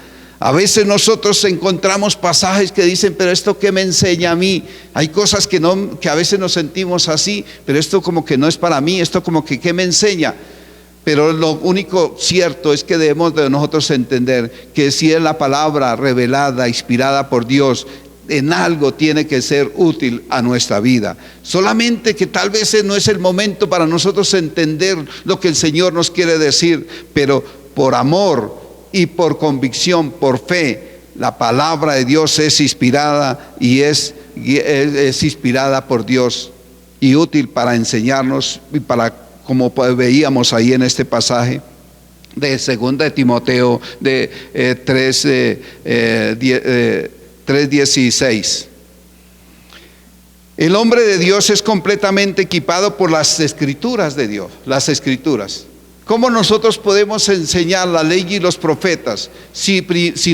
[SPEAKER 2] A veces nosotros encontramos pasajes que dicen, pero ¿esto qué me enseña a mí? Hay cosas que a veces nos sentimos así, pero esto como que no es para mí, esto como que ¿qué me enseña? Pero lo único cierto es que debemos de nosotros entender que si es la palabra revelada, inspirada por Dios, en algo tiene que ser útil a nuestra vida. Solamente que tal vez no es el momento para nosotros entender lo que el Señor nos quiere decir, pero por amor y por convicción, por fe, la palabra de Dios es inspirada y es inspirada por Dios y útil para enseñarnos, y para, como veíamos ahí en este pasaje de 2 de Timoteo de 3:16. El hombre de Dios es completamente equipado por las escrituras de Dios, las escrituras. ¿Cómo nosotros podemos enseñar la ley y los profetas si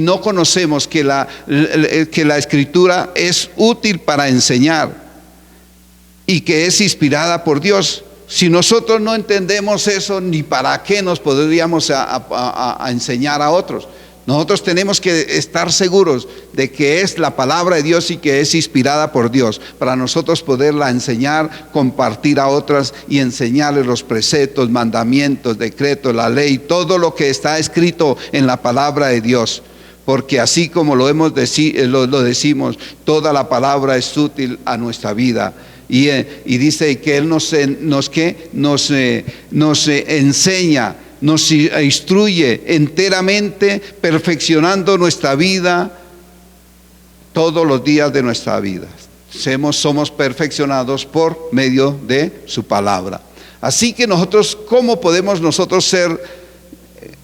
[SPEAKER 2] no conocemos que la escritura es útil para enseñar y que es inspirada por Dios? Si nosotros no entendemos eso, ni para qué nos podríamos a enseñar a otros. Nosotros tenemos que estar seguros de que es la palabra de Dios y que es inspirada por Dios, para nosotros poderla enseñar, compartir a otras y enseñarles los preceptos, mandamientos, decretos, la ley, todo lo que está escrito en la palabra de Dios. Porque así como lo decimos, toda la palabra es útil a nuestra vida. Y dice que Él nos enseña, nos instruye enteramente, perfeccionando nuestra vida todos los días de nuestra vida. Somos perfeccionados por medio de su palabra. Así que nosotros, ¿cómo podemos nosotros ser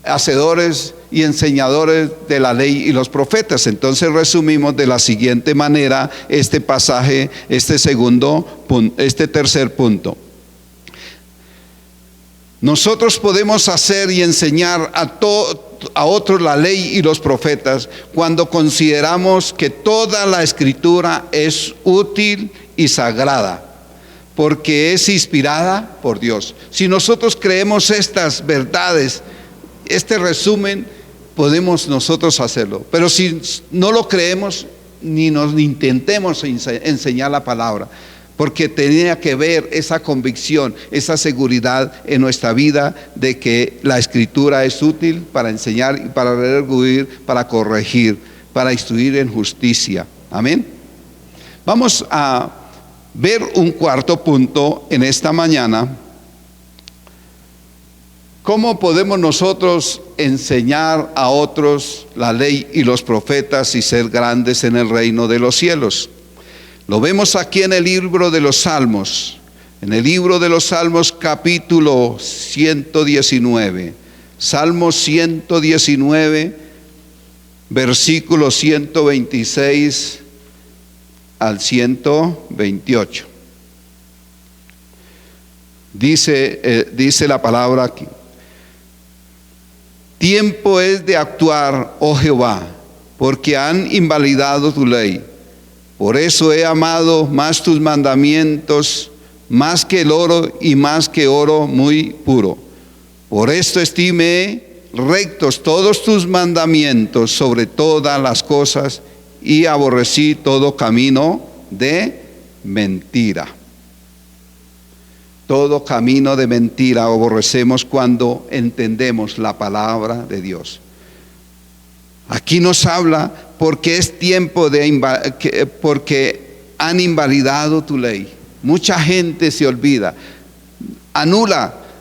[SPEAKER 2] hacedores y enseñadores de la ley y los profetas? Entonces resumimos de la siguiente manera este pasaje, este tercer punto. Nosotros podemos hacer y enseñar a otros la ley y los profetas cuando consideramos que toda la escritura es útil y sagrada porque es inspirada por Dios. Si nosotros creemos estas verdades, este resumen, podemos nosotros hacerlo. Pero si no lo creemos, ni nos intentemos enseñar la palabra, porque tenía que ver esa convicción, esa seguridad en nuestra vida de que la Escritura es útil para enseñar, para redarguir, para corregir, para instruir en justicia. Amén. Vamos a ver un cuarto punto en esta mañana. ¿Cómo podemos nosotros enseñar a otros la ley y los profetas y ser grandes en el reino de los cielos? Lo vemos aquí en el libro de los Salmos. En el libro de los Salmos, capítulo 119. Salmo 119, versículo 126 al 128. Dice la palabra aquí: tiempo es de actuar, oh Jehová, porque han invalidado tu ley. Por eso he amado más tus mandamientos, más que el oro y más que oro muy puro. Por esto estimé rectos todos tus mandamientos sobre todas las cosas, y aborrecí todo camino de mentira. Todo camino de mentira aborrecemos cuando entendemos la palabra de Dios. Aquí nos habla porque es tiempo porque han invalidado tu ley. Mucha gente se olvida,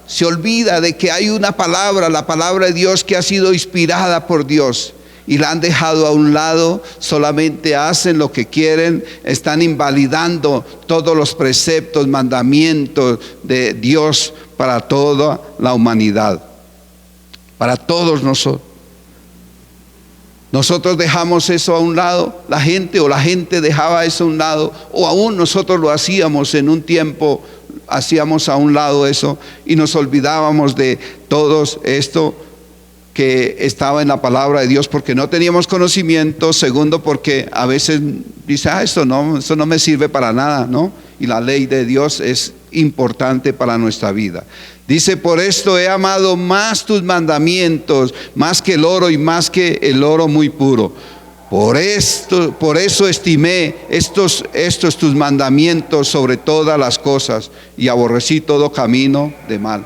[SPEAKER 2] se olvida de que hay una palabra, la palabra de Dios, que ha sido inspirada por Dios, y la han dejado a un lado. Solamente hacen lo que quieren, están invalidando todos los preceptos, mandamientos de Dios para toda la humanidad, para todos nosotros. Nosotros dejamos eso a un lado, la gente dejaba eso a un lado, o aún nosotros lo hacíamos en un tiempo, hacíamos a un lado eso y nos olvidábamos de todo esto que estaba en la palabra de Dios, porque no teníamos conocimiento. Segundo, porque a veces dice, eso no me sirve para nada, ¿no? Y la ley de Dios es importante para nuestra vida. Dice: por esto he amado más tus mandamientos, más que el oro y más que el oro muy puro. Por eso estimé estos tus mandamientos sobre todas las cosas, y aborrecí todo camino de mal.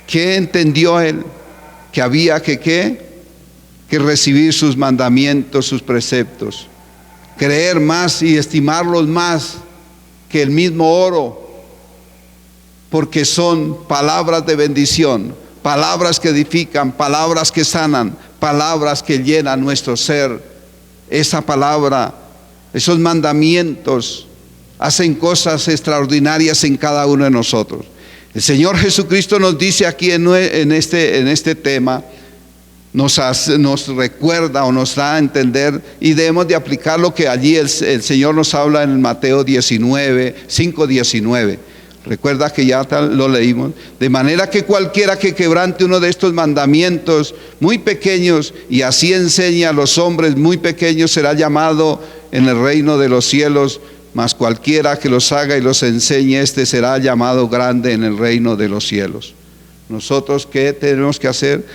[SPEAKER 2] ¿Qué entendió él? Que había que recibir sus mandamientos, sus preceptos, creer más y estimarlos más que el mismo oro, porque son palabras de bendición, palabras que edifican, palabras que sanan, palabras que llenan nuestro ser. Esa palabra, esos mandamientos hacen cosas extraordinarias en cada uno de nosotros. El Señor Jesucristo nos dice aquí en este tema, nos recuerda o nos da a entender, y debemos de aplicar lo que allí el Señor nos habla en Mateo 5:19. Recuerda que ya lo leímos. De manera que cualquiera que quebrante uno de estos mandamientos muy pequeños y así enseñe a los hombres muy pequeños, será llamado en el reino de los cielos. Mas cualquiera que los haga y los enseñe, este será llamado grande en el reino de los cielos. Nosotros, ¿qué tenemos que hacer?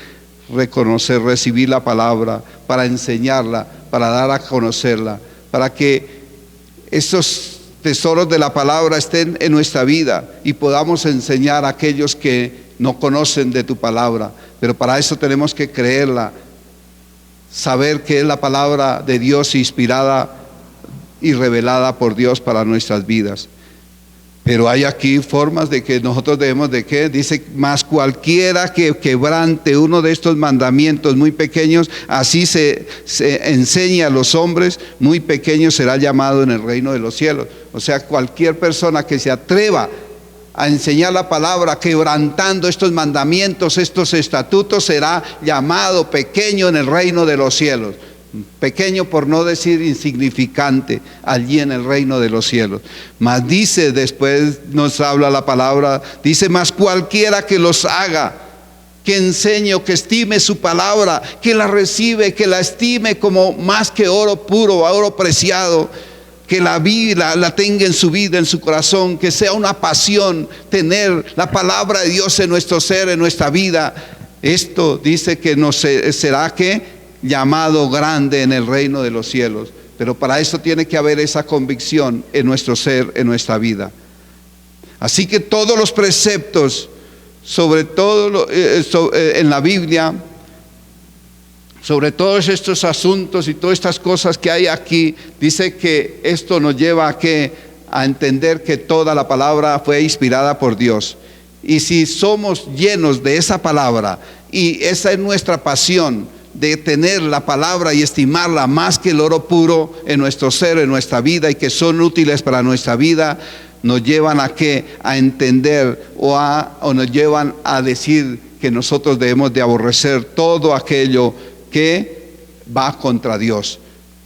[SPEAKER 2] Reconocer, recibir la palabra, para enseñarla, para dar a conocerla, para que estos tesoros de la palabra estén en nuestra vida y podamos enseñar a aquellos que no conocen de tu palabra. Pero para eso tenemos que creerla, saber que es la palabra de Dios inspirada y revelada por Dios para nuestras vidas. Pero hay aquí formas de que nosotros debemos de que, dice, más cualquiera que quebrante uno de estos mandamientos muy pequeños, así se enseña a los hombres muy pequeños, será llamado en el reino de los cielos. O sea, cualquier persona que se atreva a enseñar la palabra quebrantando estos mandamientos, estos estatutos, será llamado pequeño en el reino de los cielos. Pequeño, por no decir insignificante, allí en el reino de los cielos. Mas dice, después nos habla la palabra, dice: mas cualquiera que los haga, que enseñe o que estime su palabra, que la recibe, que la estime como más que oro puro, oro preciado, que la tenga en su vida, en su corazón, que sea una pasión tener la palabra de Dios en nuestro ser, en nuestra vida. Esto dice que nos será que llamado grande en el reino de los cielos. Pero para eso tiene que haber esa convicción en nuestro ser, en nuestra vida. Así que todos los preceptos, sobre todo en la Biblia, sobre todos estos asuntos y todas estas cosas que hay aquí, dice que esto nos lleva a entender que toda la palabra fue inspirada por Dios. Y si somos llenos de esa palabra, y esa es nuestra pasión, de tener la palabra y estimarla más que el oro puro en nuestro ser, en nuestra vida, y que son útiles para nuestra vida, nos llevan a entender o nos llevan a decir que nosotros debemos de aborrecer todo aquello que va contra Dios.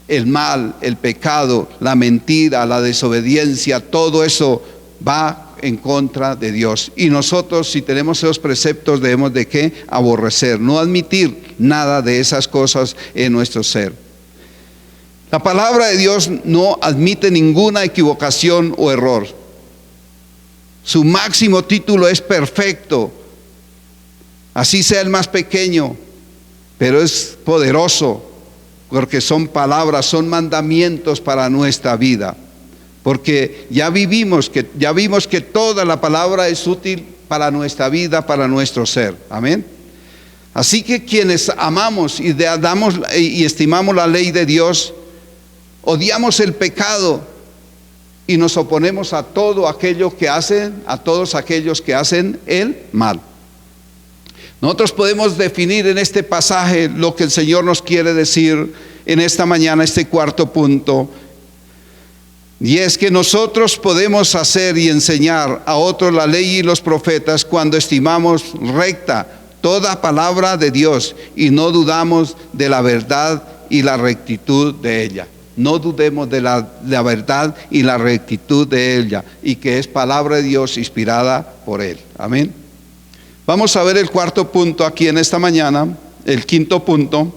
[SPEAKER 2] El mal, el pecado, la mentira, la desobediencia, todo eso va en contra de Dios. Y nosotros, si tenemos esos preceptos, debemos de ¿qué? Aborrecer, no admitir nada de esas cosas en nuestro ser. La palabra de Dios no admite ninguna equivocación o error. Su máximo título es perfecto, así sea el más pequeño, pero es poderoso, porque son palabras, son mandamientos para nuestra vida. Porque ya vimos que toda la palabra es útil para nuestra vida, para nuestro ser. Amén. Así que quienes amamos y estimamos la ley de Dios, odiamos el pecado y nos oponemos a todos aquellos que hacen el mal. Nosotros podemos definir en este pasaje lo que el Señor nos quiere decir en esta mañana, este cuarto punto. Y es que nosotros podemos hacer y enseñar a otros la ley y los profetas cuando estimamos recta toda palabra de Dios y no dudamos de la verdad y la rectitud de ella. No dudemos de la verdad y la rectitud de ella, y que es palabra de Dios inspirada por Él. Amén. Vamos a ver el cuarto punto aquí en esta mañana, el quinto punto.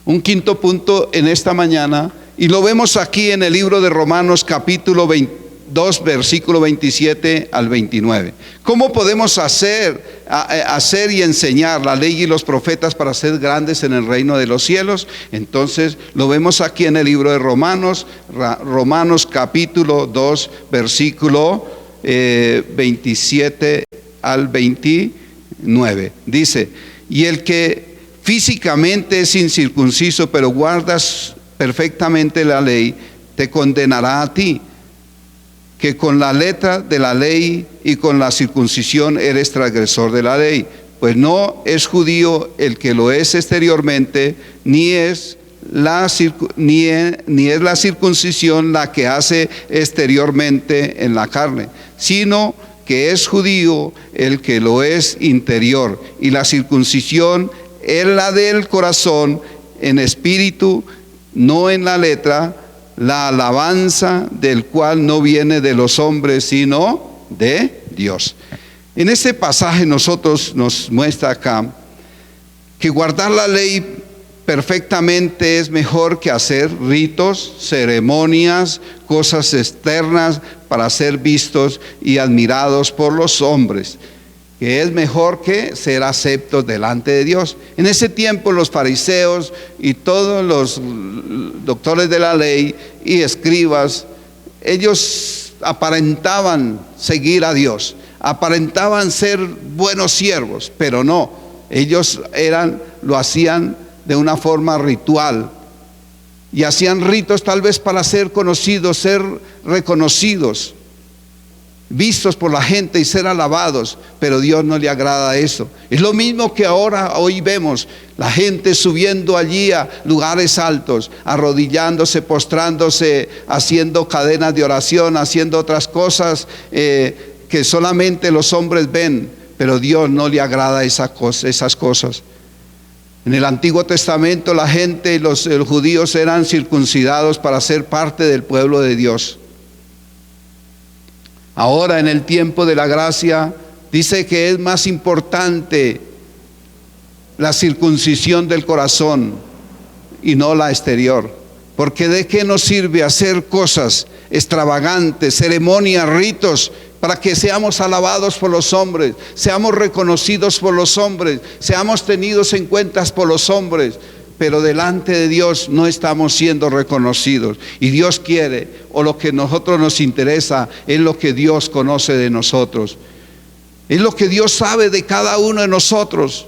[SPEAKER 2] Un quinto punto en esta mañana. Y lo vemos aquí en el libro de Romanos capítulo 2, versículo 27 al 29. ¿Cómo podemos hacer y enseñar la ley y los profetas para ser grandes en el reino de los cielos? Entonces lo vemos aquí en el libro de Romanos capítulo 2, versículo 27 al 29. Dice: y el que físicamente es incircunciso, pero guardas perfectamente la ley, te condenará a ti, que con la letra de la ley y con la circuncisión eres transgresor de la ley. Pues no es judío el que lo es exteriormente, ni es la circuncisión la que hace exteriormente en la carne, sino que es judío el que lo es interior, y la circuncisión es la del corazón, en espíritu, no en la letra, la alabanza del cual no viene de los hombres, sino de Dios. En este pasaje nos muestra acá que guardar la ley perfectamente es mejor que hacer ritos, ceremonias, cosas externas para ser vistos y admirados por los hombres, que es mejor que ser aceptos delante de Dios. En ese tiempo los fariseos y todos los doctores de la ley y escribas, ellos aparentaban seguir a Dios, aparentaban ser buenos siervos, pero no, ellos lo hacían de una forma ritual, y hacían ritos tal vez para ser conocidos, ser reconocidos, vistos por la gente y ser alabados, pero Dios no le agrada eso. Es lo mismo que hoy vemos, la gente subiendo allí a lugares altos, arrodillándose, postrándose, haciendo cadenas de oración, haciendo otras cosas que solamente los hombres ven, pero Dios no le agrada esas cosas. En el Antiguo Testamento la gente, los judíos eran circuncidados para ser parte del pueblo de Dios. Ahora, en el tiempo de la gracia, dice que es más importante la circuncisión del corazón y no la exterior. Porque ¿de qué nos sirve hacer cosas extravagantes, ceremonias, ritos, para que seamos alabados por los hombres, seamos reconocidos por los hombres, seamos tenidos en cuenta por los hombres? Pero delante de Dios no estamos siendo reconocidos. Y Dios quiere, o lo que a nosotros nos interesa, es lo que Dios conoce de nosotros. Es lo que Dios sabe de cada uno de nosotros.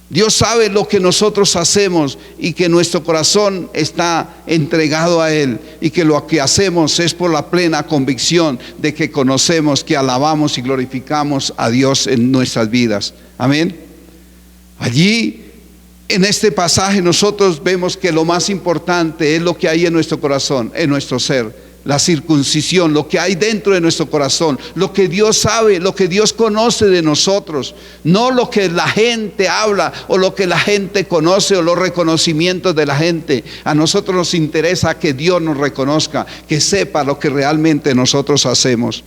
[SPEAKER 2] Dios sabe lo que nosotros hacemos y que nuestro corazón está entregado a Él, y que lo que hacemos es por la plena convicción de que conocemos, que alabamos y glorificamos a Dios en nuestras vidas. Amén. Allí, en este pasaje, nosotros vemos que lo más importante es lo que hay en nuestro corazón, en nuestro ser. La circuncisión, lo que hay dentro de nuestro corazón, lo que Dios sabe, lo que Dios conoce de nosotros, no lo que la gente habla o lo que la gente conoce o los reconocimientos de la gente. A nosotros nos interesa que Dios nos reconozca, que sepa lo que realmente nosotros hacemos.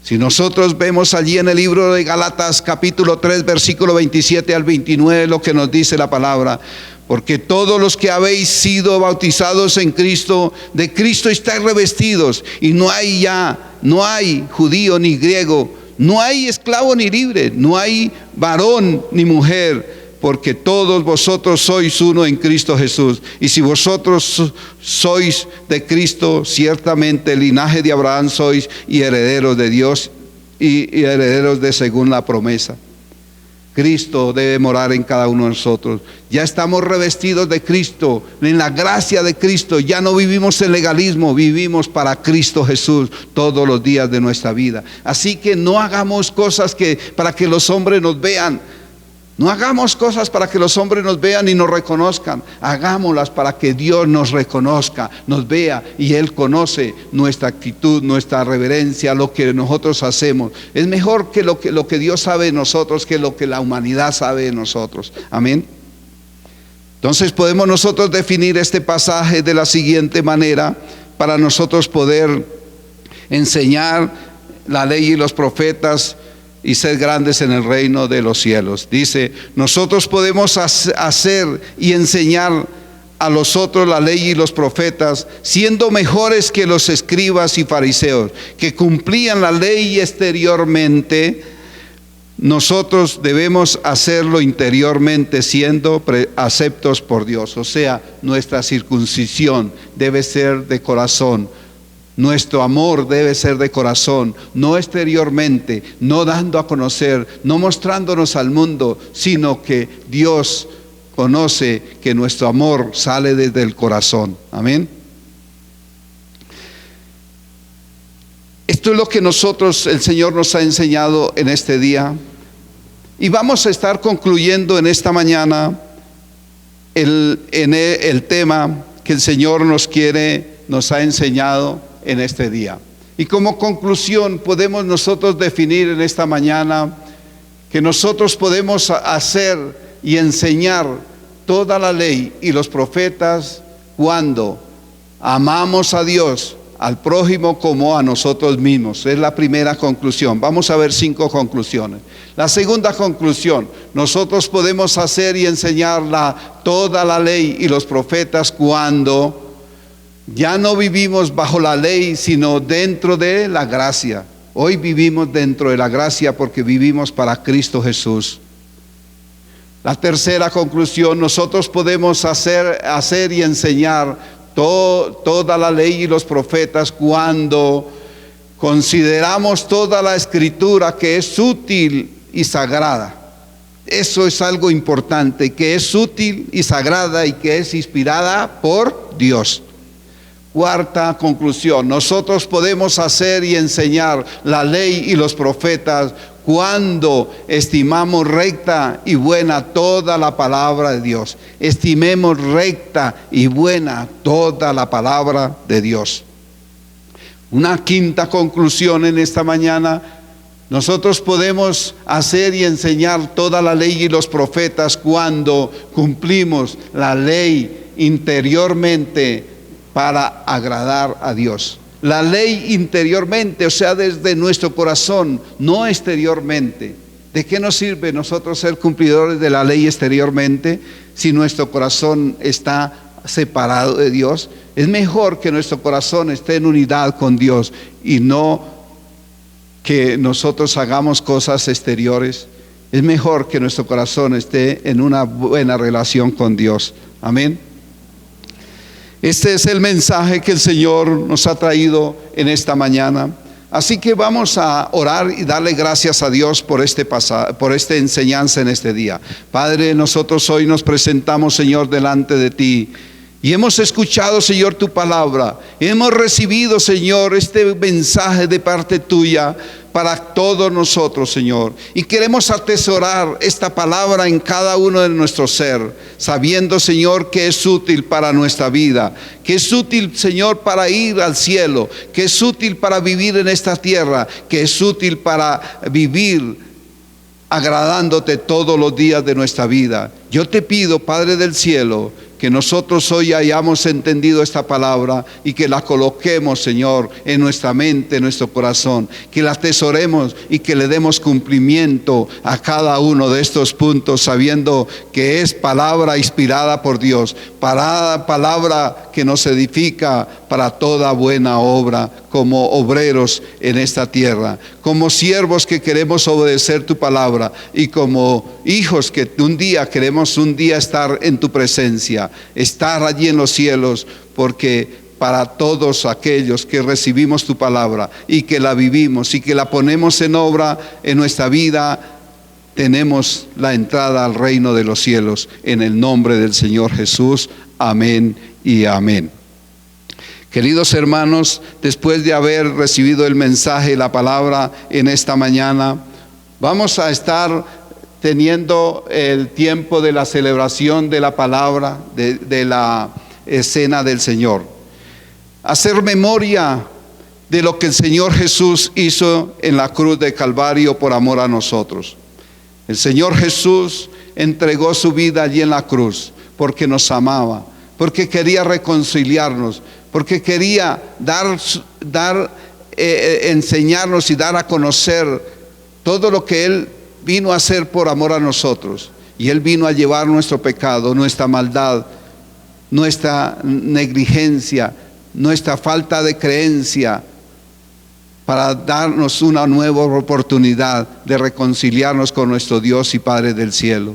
[SPEAKER 2] Si nosotros vemos allí en el libro de Gálatas capítulo 3 versículo 27 al 29 lo que nos dice la palabra: porque todos los que habéis sido bautizados en Cristo, de Cristo estáis revestidos, y no hay judío ni griego, no hay esclavo ni libre, no hay varón ni mujer, porque todos vosotros sois uno en Cristo Jesús. Y si vosotros sois de Cristo, ciertamente el linaje de Abraham sois, y herederos de Dios, y herederos de según la promesa. Cristo debe morar en cada uno de nosotros. Ya estamos revestidos de Cristo, en la gracia de Cristo. Ya no vivimos en legalismo, vivimos para Cristo Jesús todos los días de nuestra vida. Así que no hagamos cosas para que los hombres nos vean. No hagamos cosas para que los hombres nos vean y nos reconozcan. Hagámoslas para que Dios nos reconozca, nos vea, y Él conoce nuestra actitud, nuestra reverencia, lo que nosotros hacemos. Es mejor que lo que Dios sabe de nosotros, que lo que la humanidad sabe de nosotros. Amén. Entonces podemos nosotros definir este pasaje de la siguiente manera para nosotros poder enseñar la ley y los profetas y ser grandes en el reino de los cielos. Dice: nosotros podemos hacer y enseñar a los otros la ley y los profetas, siendo mejores que los escribas y fariseos, que cumplían la ley exteriormente. Nosotros debemos hacerlo interiormente, siendo aceptos por Dios. O sea, nuestra circuncisión debe ser de corazón. Nuestro amor debe ser de corazón, no exteriormente, no dando a conocer, no mostrándonos al mundo, sino que Dios conoce que nuestro amor sale desde el corazón. Amén. Esto es lo que el Señor nos ha enseñado en este día. Y vamos a estar concluyendo en esta mañana el tema que el Señor nos ha enseñado en este día. Y como conclusión podemos nosotros definir en esta mañana que nosotros podemos hacer y enseñar toda la ley y los profetas cuando amamos a Dios, al prójimo como a nosotros mismos. Es la primera conclusión. Vamos a ver 5 conclusiones. La segunda conclusión: nosotros podemos hacer y enseñar toda la ley y los profetas cuando ya no vivimos bajo la ley, sino dentro de la gracia. Hoy vivimos dentro de la gracia porque vivimos para Cristo Jesús. La tercera conclusión: nosotros podemos hacer y enseñar toda la ley y los profetas cuando consideramos toda la escritura que es útil y sagrada. Eso es algo importante, que es útil y sagrada y que es inspirada por Dios. Cuarta conclusión: nosotros podemos hacer y enseñar la ley y los profetas cuando estimamos recta y buena toda la palabra de Dios. Estimemos recta y buena toda la palabra de Dios. Una quinta conclusión en esta mañana: nosotros podemos hacer y enseñar toda la ley y los profetas cuando cumplimos la ley interiormente para agradar a Dios. La ley interiormente, o sea, desde nuestro corazón, no exteriormente. ¿De qué nos sirve nosotros ser cumplidores de la ley exteriormente si nuestro corazón está separado de Dios. Es mejor que nuestro corazón esté en unidad con Dios y no que nosotros hagamos cosas exteriores. Es mejor que nuestro corazón esté en una buena relación con Dios. Amén. Este es el mensaje que el Señor nos ha traído en esta mañana. Así que vamos a orar y darle gracias a Dios por esta enseñanza en este día. Padre, nosotros hoy nos presentamos, Señor, delante de ti. Y hemos escuchado, Señor, tu palabra. Hemos recibido, Señor, este mensaje de parte tuya para todos nosotros, Señor. Y queremos atesorar esta palabra en cada uno de nuestro ser, sabiendo, Señor, que es útil para nuestra vida, que es útil, Señor, para ir al cielo, que es útil para vivir en esta tierra, que es útil para vivir agradándote todos los días de nuestra vida. Yo te pido, Padre del cielo, que nosotros hoy hayamos entendido esta palabra y que la coloquemos, Señor, en nuestra mente, en nuestro corazón, que la atesoremos y que le demos cumplimiento a cada uno de estos puntos, sabiendo que es palabra inspirada por Dios, palabra que nos edifica para toda buena obra, como obreros en esta tierra, como siervos que queremos obedecer tu palabra y como hijos que un día queremos estar en tu presencia, estar allí en los cielos, porque para todos aquellos que recibimos tu palabra y que la vivimos y que la ponemos en obra en nuestra vida, tenemos la entrada al reino de los cielos en el nombre del Señor Jesús. Amén y amén. Queridos hermanos, después de haber recibido el mensaje y la palabra en esta mañana, vamos a estar teniendo el tiempo de la celebración de la palabra, de la cena del Señor. Hacer memoria de lo que el Señor Jesús hizo en la cruz de Calvario por amor a nosotros. El Señor Jesús entregó su vida allí en la cruz porque nos amaba, porque quería reconciliarnos, porque quería enseñarnos y dar a conocer todo lo que Él vino a hacer por amor a nosotros. Y Él vino a llevar nuestro pecado, nuestra maldad, nuestra negligencia, nuestra falta de creencia, para darnos una nueva oportunidad de reconciliarnos con nuestro Dios y Padre del cielo,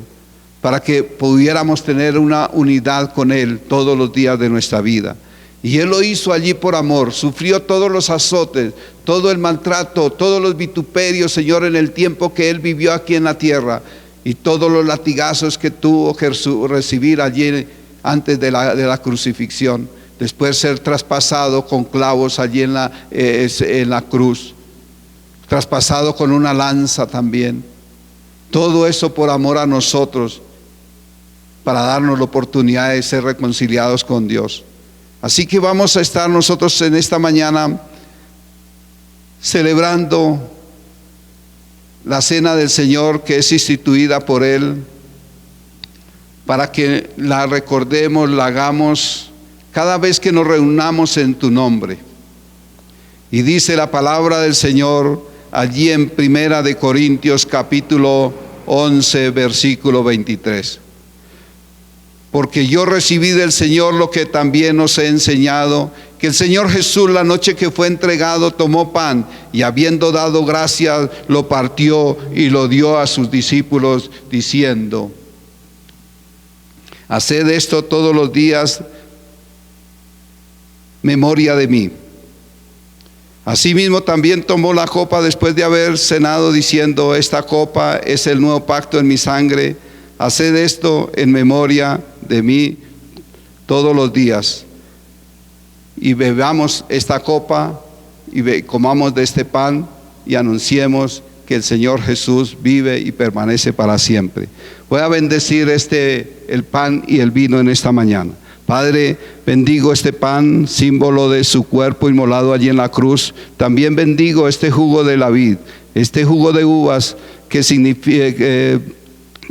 [SPEAKER 2] para que pudiéramos tener una unidad con Él todos los días de nuestra vida. Y Él lo hizo allí por amor, sufrió todos los azotes, todo el maltrato, todos los vituperios, Señor, en el tiempo que Él vivió aquí en la tierra, y todos los latigazos que tuvo que recibir allí antes de la crucifixión, después ser traspasado con clavos allí en la cruz, traspasado con una lanza también. Todo eso por amor a nosotros, para darnos la oportunidad de ser reconciliados con Dios. Así que vamos a estar nosotros en esta mañana celebrando la cena del Señor, que es instituida por Él, para que la recordemos, la hagamos cada vez que nos reunamos en tu nombre. Y dice la palabra del Señor allí en 1 de Corintios capítulo 11 versículo 23. Porque yo recibí del Señor lo que también os he enseñado, que el Señor Jesús, la noche que fue entregado, tomó pan y habiendo dado gracias, lo partió y lo dio a sus discípulos, diciendo: haced esto todos los días, memoria de mí. Asimismo también tomó la copa después de haber cenado, diciendo: esta copa es el nuevo pacto en mi sangre. Haced esto en memoria de mí todos los días. Y bebamos esta copa y comamos de este pan y anunciemos que el Señor Jesús vive y permanece para siempre. Voy a bendecir el pan y el vino en esta mañana. Padre, bendigo este pan, símbolo de su cuerpo inmolado allí en la cruz. También bendigo este jugo de la vid, este jugo de uvas que significa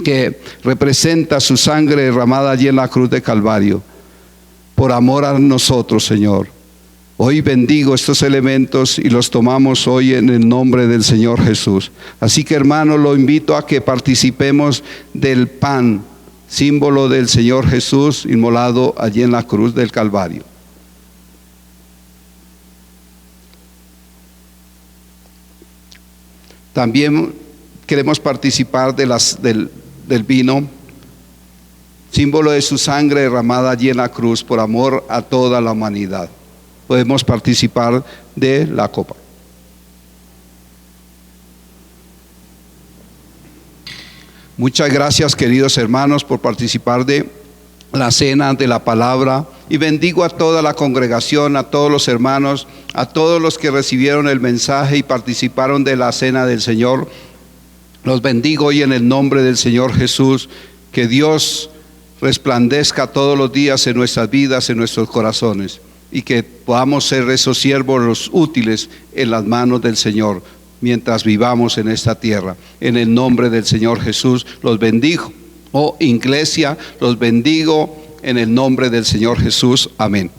[SPEAKER 2] que representa su sangre derramada allí en la cruz de Calvario, por amor a nosotros, Señor. Hoy bendigo estos elementos y los tomamos hoy en el nombre del Señor Jesús. Así que, hermanos, lo invito a que participemos del pan
[SPEAKER 1] símbolo del Señor Jesús inmolado allí en la cruz del Calvario. También queremos participar del vino, símbolo de su sangre derramada allí en la cruz por amor a toda la humanidad. Podemos participar de la copa. Muchas gracias, queridos hermanos, por participar de la cena de la palabra, y bendigo a toda la congregación, a todos los hermanos, a todos los que recibieron el mensaje y participaron de la cena del Señor. Los bendigo hoy en el nombre del Señor Jesús. Que Dios resplandezca todos los días en nuestras vidas, en nuestros corazones, y que podamos ser esos siervos los útiles en las manos del Señor mientras vivamos en esta tierra. En el nombre del Señor Jesús los bendigo. Oh iglesia, los bendigo en el nombre del Señor Jesús. Amén.